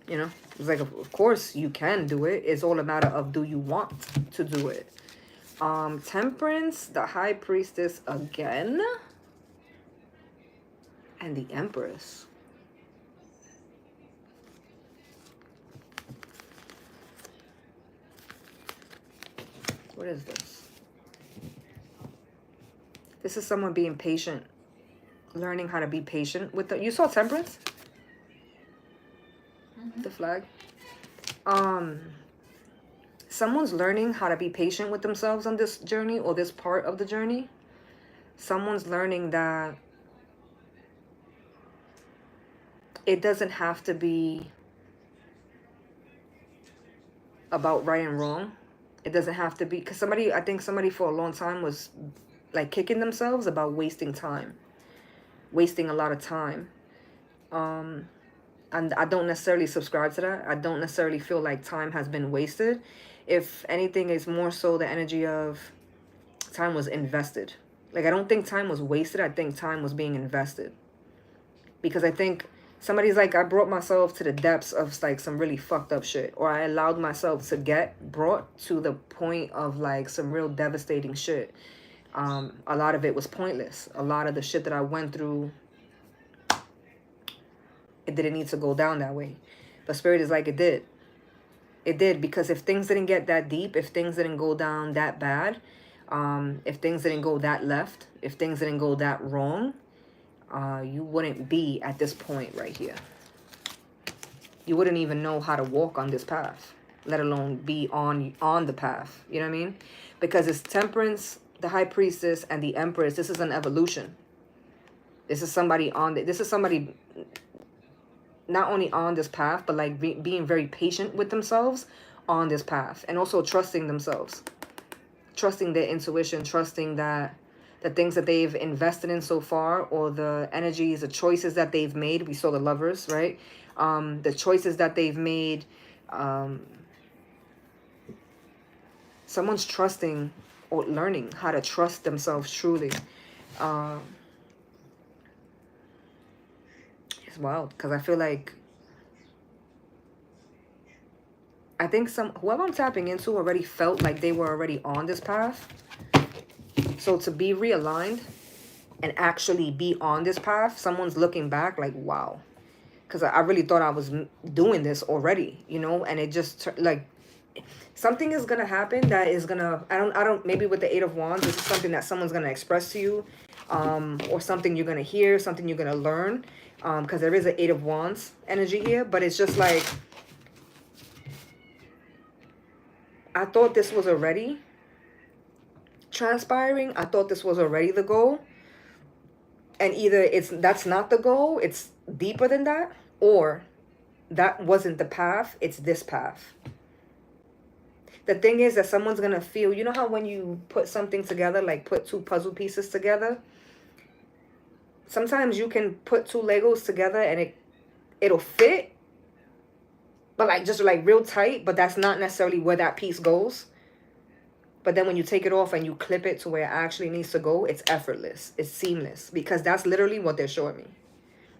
You know, it's like, of course you can do it. It's all a matter of, do you want to do it? Temperance, the High Priestess again. And the Empress. What is this? This is someone being patient. Learning how to be patient with the... You saw Temperance? Mm-hmm. The flag. Someone's learning how to be patient with themselves on this journey or this part of the journey. Someone's learning that it doesn't have to be about right and wrong. It doesn't have to be, because I think somebody for a long time was like kicking themselves about wasting time. Wasting a lot of time. And I don't necessarily subscribe to that. I don't necessarily feel like time has been wasted. If anything, it's more so the energy of time was invested. Like, I don't think time was wasted. I think time was being invested. Because I think somebody's like, I brought myself to the depths of like some really fucked up shit. Or I allowed myself to get brought to the point of like some real devastating shit. A lot of it was pointless. A lot of the shit that I went through, it didn't need to go down that way. But Spirit is like, it did. It did, because if things didn't get that deep, if things didn't go down that bad, if things didn't go that left, if things didn't go that wrong, you wouldn't be at this point right here. You wouldn't even know how to walk on this path, let alone be on the path. You know what I mean? Because it's Temperance, the High Priestess and the Empress, this is an evolution. This is somebody this is somebody not only on this path, but like being very patient with themselves on this path, and also trusting themselves, trusting their intuition, trusting that the things that they've invested in so far, or the energies, the choices that they've made. We saw the Lovers, right? The choices that they've made. Someone's trusting or learning how to trust themselves truly. It's wild because I feel like whoever I'm tapping into already felt like they were already on this path. So to be realigned and actually be on this path, someone's looking back like, wow. Because I really thought I was doing this already, you know? And it just, like, something is going to happen that is going to, I don't, maybe with the Eight of Wands, this is something that someone's going to express to you. Or something you're going to hear, something you're going to learn. Because there is an Eight of Wands energy here. But it's just like, I thought this was already transpiring. I thought this was already the goal. And either that's not the goal, it's deeper than that, or that wasn't the path, it's this path. The thing is that someone's going to feel, you know how when you put something together, like put two puzzle pieces together, sometimes you can put two Legos together and it'll fit, but like just like real tight, but that's not necessarily where that piece goes. But then when you take it off and you clip it to where it actually needs to go, it's effortless. It's seamless, because that's literally what they're showing me.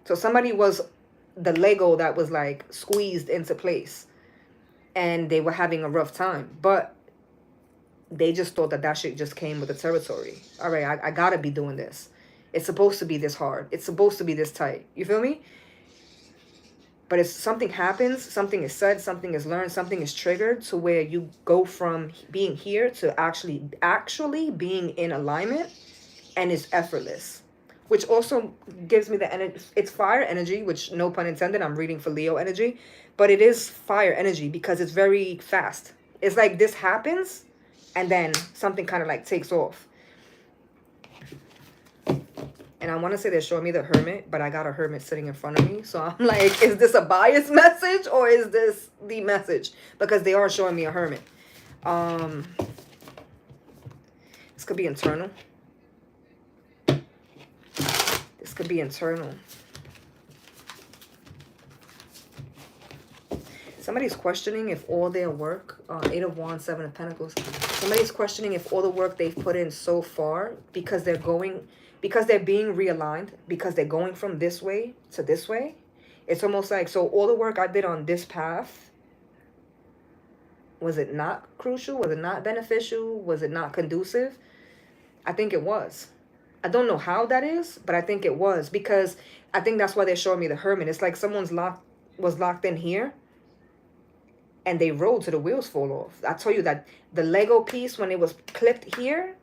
So somebody was the Lego that was like squeezed into place and they were having a rough time, but they just thought that that shit just came with the territory. All right, I gotta be doing this. It's supposed to be this hard. It's supposed to be this tight. You feel me? But if something happens, something is said, something is learned, something is triggered to where you go from being here to actually being in alignment, and it's effortless. Which also gives me the energy. It's fire energy, which no pun intended. I'm reading for Leo energy. But it is fire energy because it's very fast. It's like this happens and then something kind of like takes off. And I want to say they're showing me the Hermit, but I got a Hermit sitting in front of me. So I'm like, is this a biased message or is this the message? Because they are showing me a Hermit. This could be internal. This could be internal. Somebody's questioning if all their work, Eight of Wands, Seven of Pentacles. Somebody's questioning if all the work they've put in so far, because they're being realigned, because they're going from this way to this way. It's almost like, so all the work I did on this path, was it not crucial? Was it not beneficial? Was it not conducive? I think it was. I don't know how that is, but I think it was, because I think that's why they're showing me the Hermit. It's like someone's was locked in here and they rolled till the wheels fall off. I told you that the Lego piece, when it was clipped here,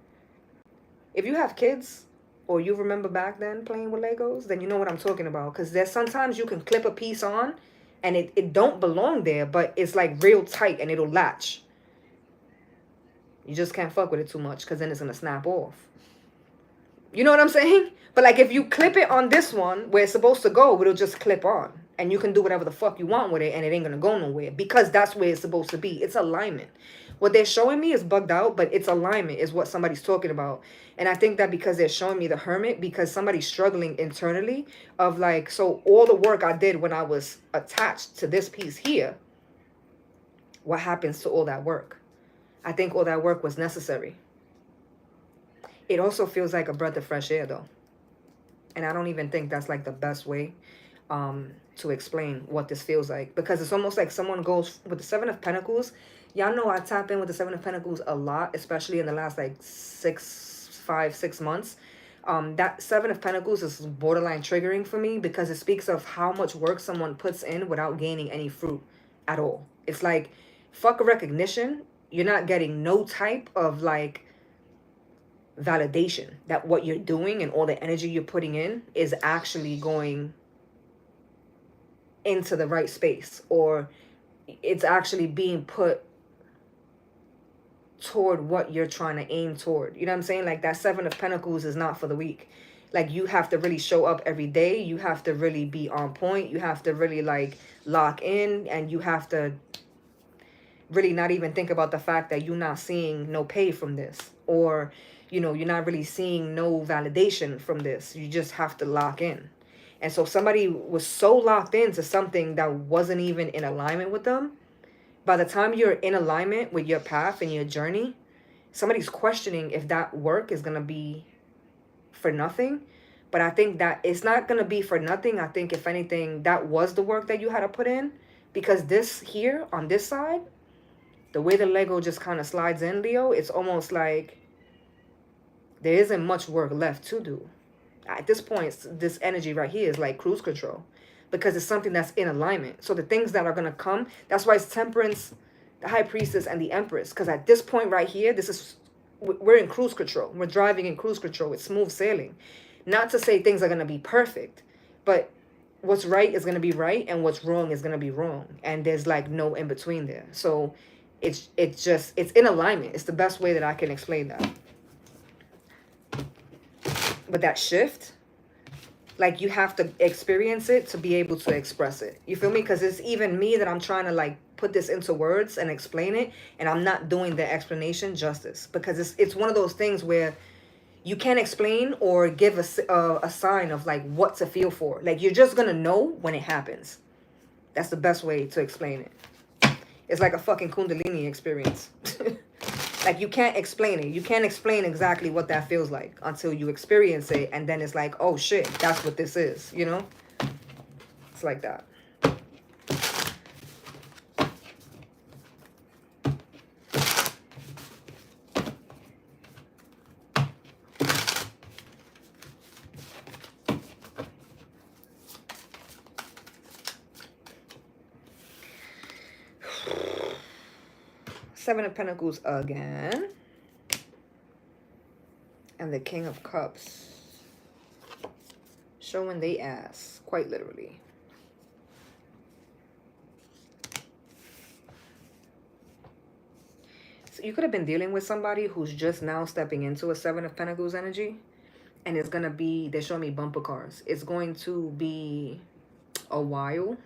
if you have kids or you remember back then playing with Legos, then you know what I'm talking about. Because there's sometimes you can clip a piece on and it don't belong there, but it's like real tight and it'll latch. You just can't fuck with it too much because then it's going to snap off. You know what I'm saying? But like if you clip it on this one where it's supposed to go, it'll just clip on. And you can do whatever the fuck you want with it and it ain't going to go nowhere. Because that's where it's supposed to be. It's alignment. What they're showing me is bugged out, but it's alignment is what somebody's talking about. And I think that because they're showing me the Hermit, because somebody's struggling internally of like, so all the work I did when I was attached to this piece here, what happens to all that work? I think all that work was necessary. It also feels like a breath of fresh air though. And I don't even think that's like the best way to explain what this feels like. Because it's almost like someone goes with the Seven of Pentacles. Y'all know I tap in with the Seven of Pentacles a lot, especially in the last like 5-6 months. That Seven of Pentacles is borderline triggering for me because it speaks of how much work someone puts in without gaining any fruit at all. It's like, fuck a recognition. You're not getting no type of like validation that what you're doing and all the energy you're putting in is actually going into the right space, or it's actually being put toward what you're trying to aim toward. You know what I'm saying? Like that Seven of Pentacles is not for the weak. Like you have to really show up every day. You have to really be on point. You have to really like lock in, and you have to really not even think about the fact that you're not seeing no pay from this, or, you know, you're not really seeing no validation from this. You just have to lock in. And so somebody was so locked into something that wasn't even in alignment with them. By the time you're in alignment with your path and your journey, somebody's questioning if that work is going to be for nothing. But I think that it's not going to be for nothing. I think if anything, that was the work that you had to put in, because this here on this side, the way the Lego just kind of slides in, Leo, it's almost like there isn't much work left to do. At this point, this energy right here is like cruise control, because it's something that's in alignment. So the things that are going to come, that's why it's Temperance, the High Priestess, and the Empress. Because at this point right here, we're in cruise control. We're driving in cruise control. It's smooth sailing. Not to say things are going to be perfect, but what's right is going to be right, and what's wrong is going to be wrong. And there's like no in between there. So it's in alignment. It's the best way that I can explain that. But that shift, like you have to experience it to be able to express it. You feel me? Because it's even me that I'm trying to like put this into words and explain it, and I'm not doing the explanation justice, because it's one of those things where you can't explain or give a sign of like what to feel for. Like you're just gonna know when it happens. That's the best way to explain it. It's like a fucking Kundalini experience. Like you can't explain it. You can't explain exactly what that feels like until you experience it, and then it's like, oh shit, that's what this is, you know? It's like that. Seven of Pentacles again. And the King of Cups. Showing they ass, quite literally. So you could have been dealing with somebody who's just now stepping into a Seven of Pentacles energy. And it's going to be, they're showing me bumper cars. It's going to be a while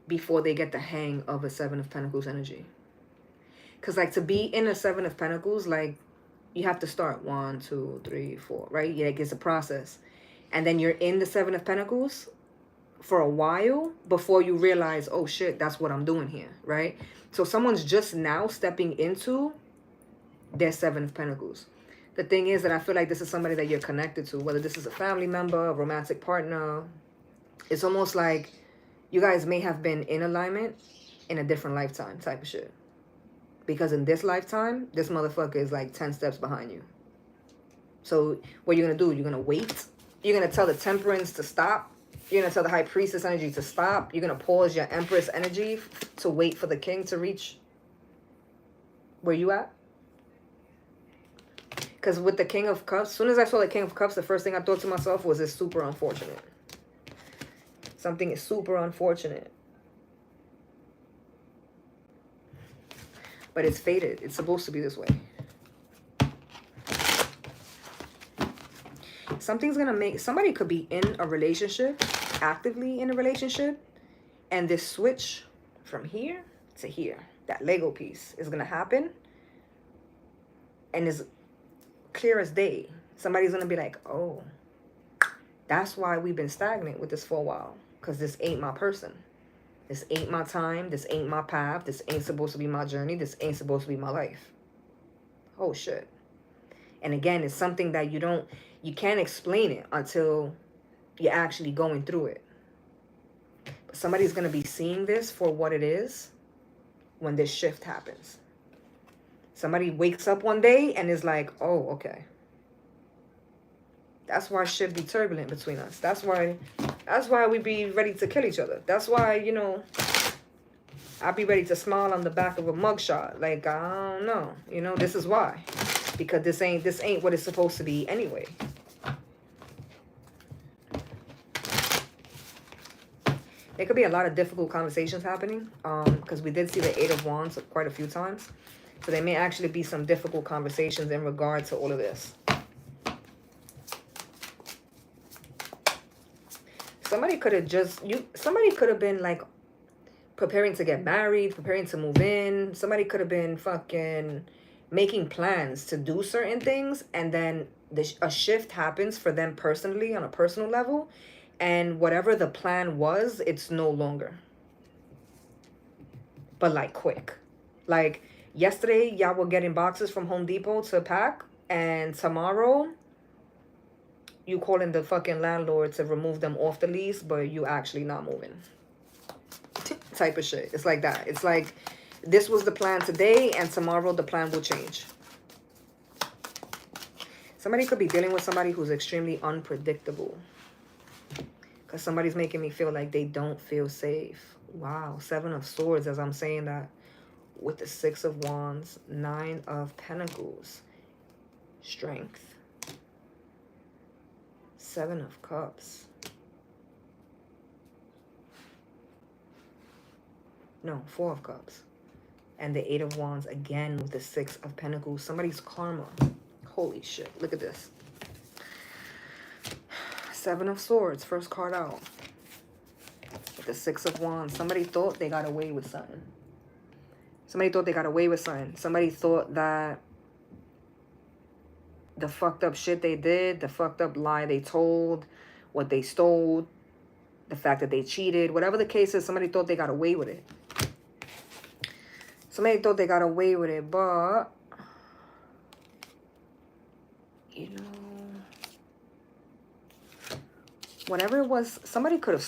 before they get the hang of a Seven of Pentacles energy. Because like to be in a Seven of Pentacles, like you have to start 1, 2, 3, 4, right? Yeah, it's a process. And then you're in the Seven of Pentacles for a while before you realize, oh shit, that's what I'm doing here, right? So someone's just now stepping into their Seven of Pentacles. The thing is that I feel like this is somebody that you're connected to, whether this is a family member, a romantic partner. It's almost like you guys may have been in alignment in a different lifetime type of shit. Because in this lifetime, this motherfucker is like 10 steps behind you. So what you're going to do, you're going to wait. You're going to tell the Temperance to stop. You're going to tell the High Priestess energy to stop. You're going to pause your Empress energy to wait for the King to reach where you at. Because with the King of Cups, as soon as I saw the King of Cups, the first thing I thought to myself was, it's super unfortunate. Something is super unfortunate. But it's fated. It's supposed to be this way. Something's going to make... Somebody could be in a relationship, actively in a relationship, and this switch from here to here, that Lego piece, is going to happen. And is clear as day. Somebody's going to be like, oh, that's why we've been stagnant with this for a while. Because this ain't my person. This ain't my time. This ain't my path. This ain't supposed to be my journey. This ain't supposed to be my life. Oh, shit. And again, it's something that you can't explain it until you're actually going through it. But somebody's going to be seeing this for what it is when this shift happens. Somebody wakes up one day and is like, oh, okay. That's why shit be turbulent between us. That's why we be ready to kill each other. That's why, you know, I be ready to smile on the back of a mugshot. Like, I don't know. You know, this is why. Because this ain't what it's supposed to be anyway. There could be a lot of difficult conversations happening. Because we did see the Eight of Wands quite a few times. So there may actually be some difficult conversations in regard to all of this. Somebody could have been like preparing to get married, preparing to move in. Somebody could have been fucking making plans to do certain things, and then a shift happens for them personally on a personal level, and whatever the plan was, it's no longer. But like quick. Like yesterday, y'all were getting boxes from Home Depot to pack, and tomorrow you calling the fucking landlord to remove them off the lease, but you actually not moving. Type of shit. It's like that. It's like this was the plan today, and tomorrow the plan will change. Somebody could be dealing with somebody who's extremely unpredictable, because somebody's making me feel like they don't feel safe. Wow. 7 of Swords as I'm saying that, with the 6 of Wands, 9 of Pentacles, Strength, 7 of Cups. No, 4 of Cups. And the 8 of Wands again with the 6 of Pentacles. Somebody's karma. Holy shit. Look at this. 7 of Swords. First card out. With the 6 of Wands. Somebody thought they got away with something. Somebody thought they got away with something. Somebody thought that the fucked up shit they did, the fucked up lie they told, what they stole, the fact that they cheated, whatever the case is, somebody thought they got away with it. Somebody thought they got away with it, but, you know, whatever it was, somebody could have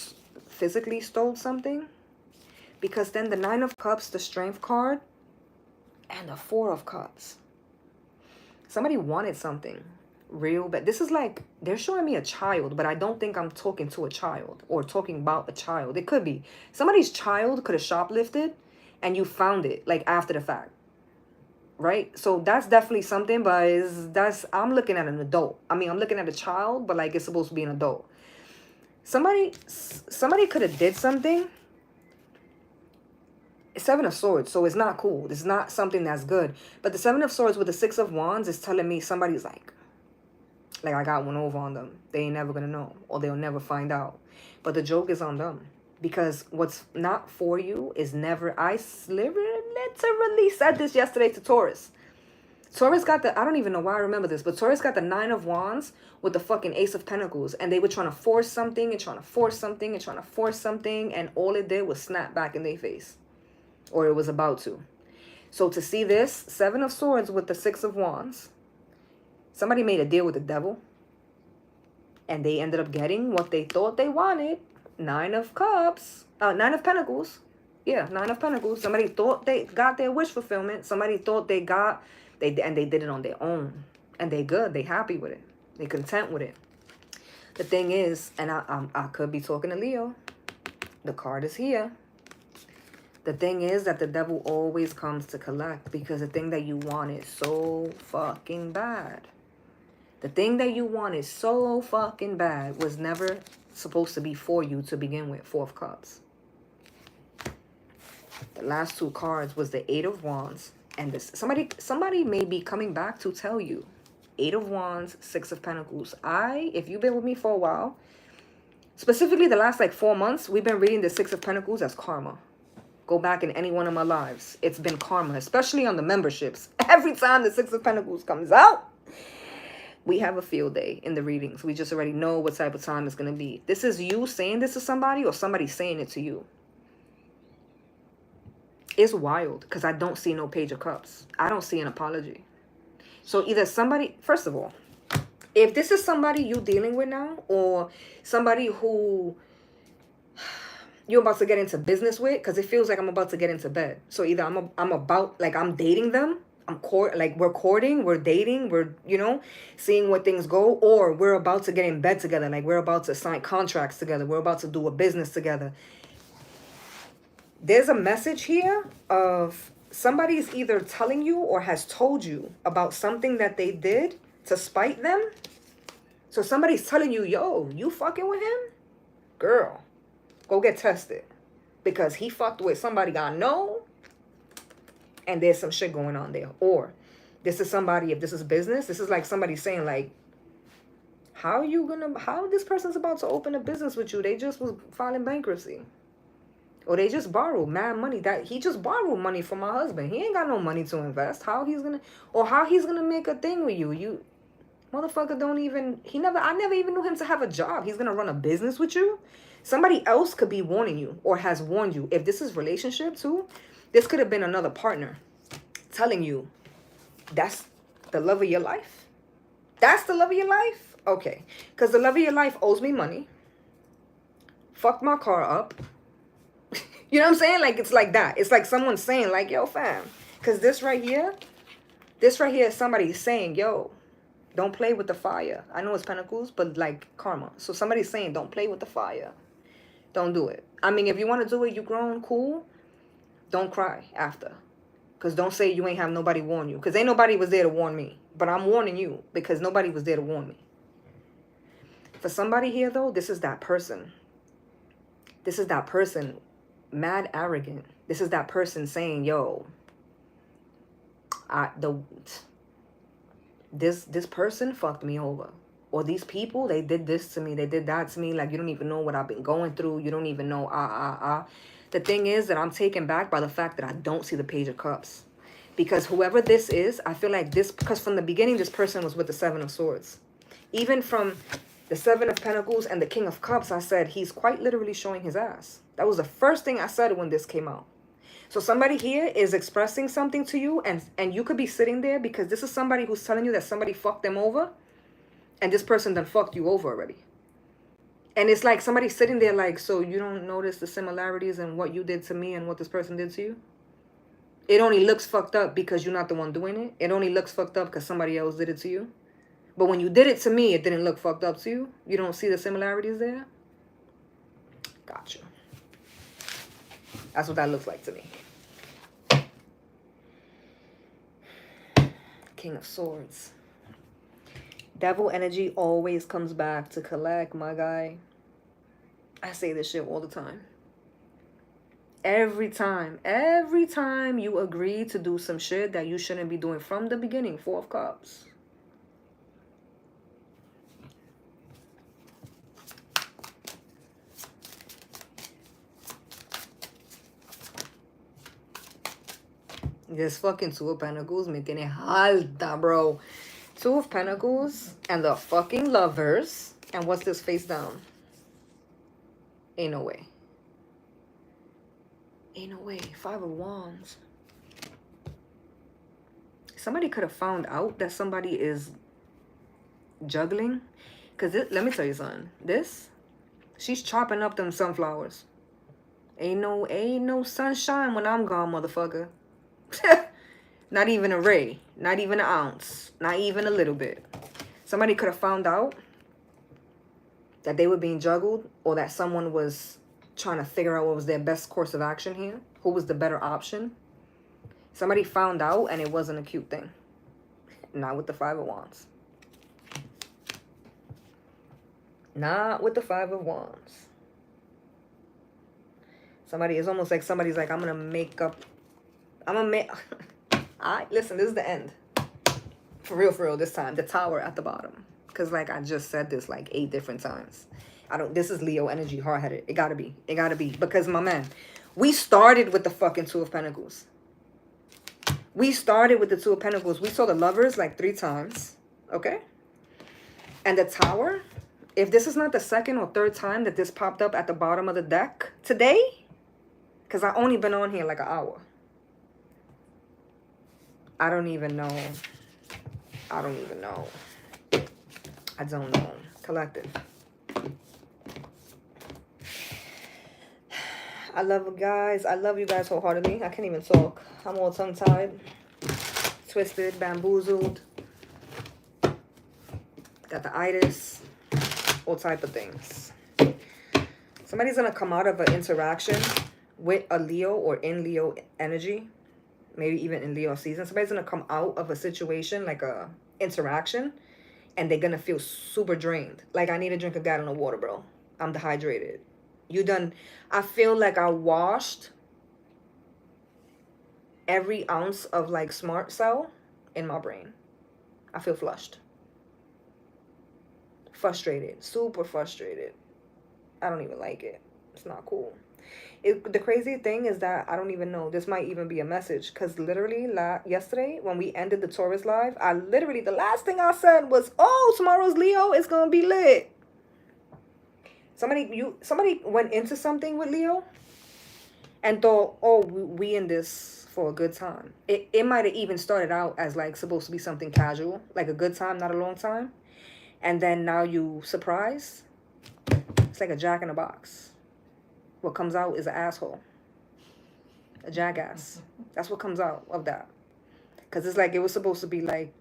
physically stole something, because then the 9 of Cups, the Strength card, and the 4 of Cups. Somebody wanted something real, but this is like, they're showing me a child, but I don't think I'm talking to a child or talking about a child. It could be somebody's child could have shoplifted and you found it like after the fact, right? So that's definitely something, but I'm looking at an adult. I mean, I'm looking at a child, but like it's supposed to be an adult. Somebody could have did something. 7 of Swords, so it's not cool. It's not something that's good. But the 7 of Swords with the 6 of Wands is telling me somebody's like I got one over on them. They ain't never gonna know, or they'll never find out. But the joke is on them, because what's not for you is never. I literally said this yesterday to Taurus. Taurus got the, I don't even know why I remember this, but Taurus got the 9 of Wands with the fucking Ace of Pentacles, and they were trying to force something and trying to force something and trying to force something, and all it did was snap back in their face, or it was about to. So to see this 7 of Swords with the 6 of Wands, somebody made a deal with the devil, and they ended up getting what they thought they wanted. 9 of Cups, 9 of Pentacles. Yeah, 9 of Pentacles. Somebody thought they got their wish fulfillment. Somebody thought they did it on their own. And they good. They happy with it. They content with it. The thing is, and I could be talking to Leo. The card is here. The thing is that the devil always comes to collect, because the thing that you want is so fucking bad. The thing that you want is so fucking bad was never supposed to be for you to begin with. 4 of Cups. The last 2 cards was the 8 of Wands and this. Somebody may be coming back to tell you. 8 of Wands, 6 of Pentacles. If you've been with me for a while, specifically the last like 4 months, we've been reading the 6 of Pentacles as karma. Go back in any one of my lives. It's been karma, especially on the memberships. Every time the 6 of Pentacles comes out, we have a field day in the readings. We just already know what type of time it's going to be. This is you saying this to somebody, or somebody saying it to you. It's wild, because I don't see no Page of Cups. I don't see an apology. So either somebody, first of all, if this is somebody you dealing with now, or somebody who you're about to get into business with, because it feels like I'm about to get into bed. So either I'm dating them, we're courting, we're dating, we're, seeing where things go, or we're about to get in bed together, like we're about to sign contracts together, we're about to do a business together. There's a message here of somebody's either telling you or has told you about something that they did to spite them. So somebody's telling you, yo, you fucking with him? Girl, go get tested, because he fucked with somebody I know. and there's some shit going on there. Or this is somebody, if this is business, this is like somebody saying like, how this person's about to open a business with you? They just was filing bankruptcy. Or they just borrowed mad money. That he just borrowed money from my husband. He ain't got no money to invest. How he's gonna make a thing with you? You motherfucker don't even, I never even knew him to have a job. He's gonna run a business with you? Somebody else could be warning you or has warned you. If this is relationship too, this could have been another partner telling you that's the love of your life. That's the love of your life? Okay. Because the love of your life owes me money. Fucked my car up. You know what I'm saying? Like, it's like that. It's like someone saying like, yo, fam. Because this right here is somebody saying, yo, don't play with the fire. I know it's pentacles, but like karma. So somebody's saying, don't play with the fire. Don't do it. I mean, if you want to do it, you grown, cool. Don't cry after. Because don't say you ain't have nobody warn you. Because ain't nobody was there to warn me. But I'm warning you because nobody was there to warn me. For somebody here, though, this is that person. This is that person mad arrogant. This is that person saying, yo, this person fucked me over. Or these people, they did this to me. They did that to me. Like, you don't even know what I've been going through. You don't even know, The thing is that I'm taken back by the fact that I don't see the Page of Cups. Because whoever this is, I feel like this, because from the beginning, this person was with the Seven of Swords. Even from the Seven of Pentacles and the King of Cups, I said, he's quite literally showing his ass. That was the first thing I said when this came out. So somebody here is expressing something to you, and you could be sitting there because this is somebody who's telling you that somebody fucked them over, and this person done fucked you over already. And it's like somebody sitting there like, so you don't notice the similarities in what you did to me and what this person did to you? It only looks fucked up because you're not the one doing it. It only looks fucked up because somebody else did it to you. But when you did it to me, it didn't look fucked up to you. You don't see the similarities there? Gotcha. That's what that looks like to me. King of Swords. Devil energy always comes back to collect, my guy. I say this shit all the time. Every time you agree to do some shit that you shouldn't be doing from the beginning. Four of Cups. This fucking Two of Pentacles me tiene alta, bro. Two of Pentacles and the fucking Lovers. And what's this face down? Ain't no way. Ain't no way. Five of Wands. Somebody could have found out that somebody is juggling. Because let me tell you something. She's chopping up them sunflowers. Ain't no sunshine when I'm gone, motherfucker. Not even a ray. Not even an ounce. Not even a little bit. Somebody could have found out that they were being juggled, or that someone was trying to figure out what was their best course of action here. Who was the better option? Somebody found out and it wasn't a cute thing. Not with the Five of Wands. Not with the Five of Wands. It's almost like somebody's like, I'm going to make up. Listen, this is the end. For real, this time. The Tower at the bottom. Because like I just said this like 8 different times. This is Leo energy, hard-headed. It gotta be. It gotta be. Because my man, we started with the fucking Two of Pentacles. We started with the Two of Pentacles. We saw the Lovers like 3 times. Okay? And the Tower, if this is not the second or third time that this popped up at the bottom of the deck today, because I only been on here like an hour. I don't even know. I don't know. Collective. I love you guys. I love you guys wholeheartedly. I can't even talk. I'm all tongue-tied, twisted, bamboozled. Got the itis. All type of things. Somebody's going to come out of an interaction with a Leo or in Leo energy. Maybe even in Leo season. Somebody's going to come out of a situation, like a interaction, and they're going to feel super drained. Like, I need to drink a gallon of water, bro. I'm dehydrated. I feel like I washed every ounce of like smart cell in my brain. I feel flushed. Frustrated. Super frustrated. I don't even like it. It's not cool. The crazy thing is that I don't even know. This might even be a message. Because literally yesterday when we ended the Taurus live, I literally, the last thing I said was, oh, tomorrow's Leo. It's going to be lit. Somebody went into something with Leo and thought, oh, we in this for a good time. It might have even started out as like supposed to be something casual, like a good time, not a long time. And then now you surprise. It's like a jack in a box. What comes out is an asshole. A jackass. That's what comes out of that. Because it's like it was supposed to be like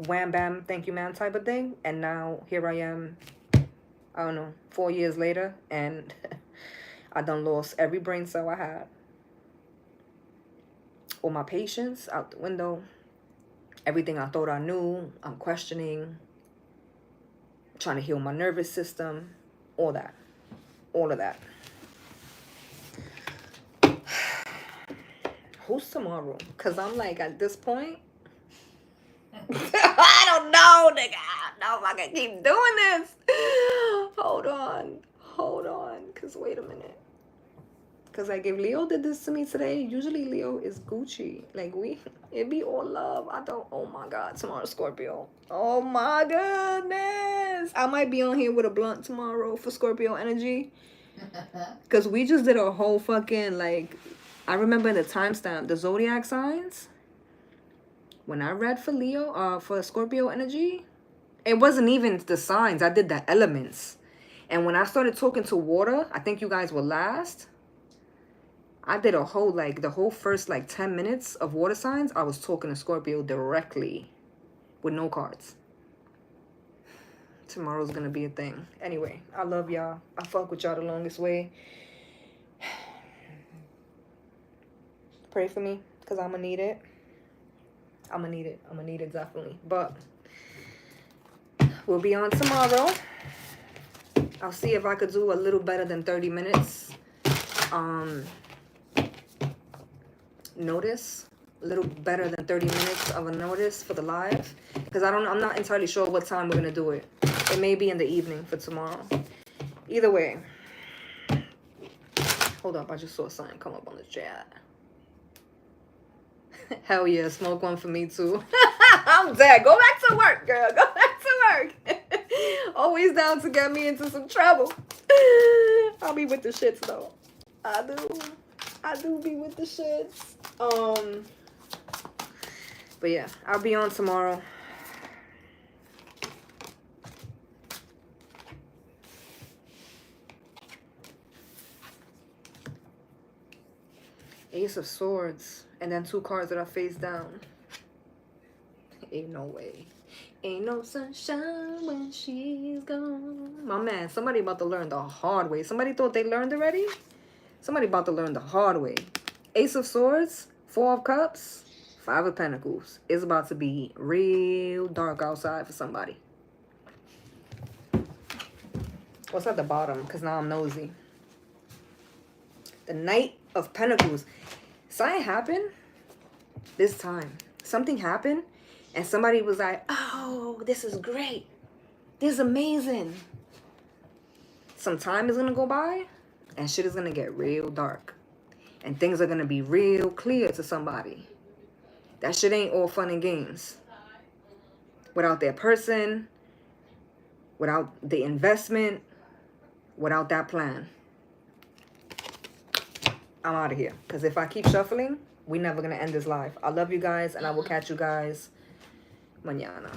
wham bam, thank you ma'am type of thing. And now here I am, I don't know, 4 years later. And I done lost every brain cell I had. All my patience out the window. Everything I thought I knew, I'm questioning. Trying to heal my nervous system. All that. All of that. Who's tomorrow? Because I'm like, at this point, I don't know, nigga. I don't know if I can keep doing this. Hold on. Hold on. Because wait a minute. Because like if Leo did this to me today, usually Leo is Gucci. Like it be all love. I don't, oh my God, tomorrow Scorpio. Oh my goodness. I might be on here with a blunt tomorrow for Scorpio energy. Because we just did a whole fucking like, I remember the timestamp, the zodiac signs. When I read for Leo, for Scorpio energy, it wasn't even the signs. I did the elements. And when I started talking to water, I think you guys were last. I did a whole, like, the whole first, like, 10 minutes of water signs. I was talking to Scorpio directly with no cards. Tomorrow's gonna be a thing. Anyway, I love y'all. I fuck with y'all the longest way. Pray for me, because I'm gonna need it. I'm gonna need it. I'm gonna need it, definitely. But we'll be on tomorrow. I'll see if I could do a little better than 30 minutes. Notice. A little better than 30 minutes of a notice for the live. Because I'm not entirely sure what time we're gonna do it. It may be in the evening for tomorrow. Either way. Hold up, I just saw something come up on the chat. Hell yeah, smoke one for me too. I'm dead. Go back to work, girl. Go back to work. Always down to get me into some trouble. I'll be with the shits though. I do be with the shits. But yeah, I'll be on tomorrow. Ace of Swords. And then 2 cards that are face down. Ain't no way. Ain't no sunshine when she's gone. My man, somebody about to learn the hard way. Somebody thought they learned already? Somebody about to learn the hard way. Ace of Swords, 4 of Cups, 5 of Pentacles. It's about to be real dark outside for somebody. What's at the bottom? Because now I'm nosy. The Knight of Pentacles. Something happened this time. Something happened and somebody was like, oh, this is great. This is amazing. Some time is going to go by and shit is going to get real dark. And things are going to be real clear to somebody. That shit ain't all fun and games. Without their person, without the investment, without that plan. I'm out of here. Because if I keep shuffling, we're never going to end this live. I love you guys, and I will catch you guys mañana.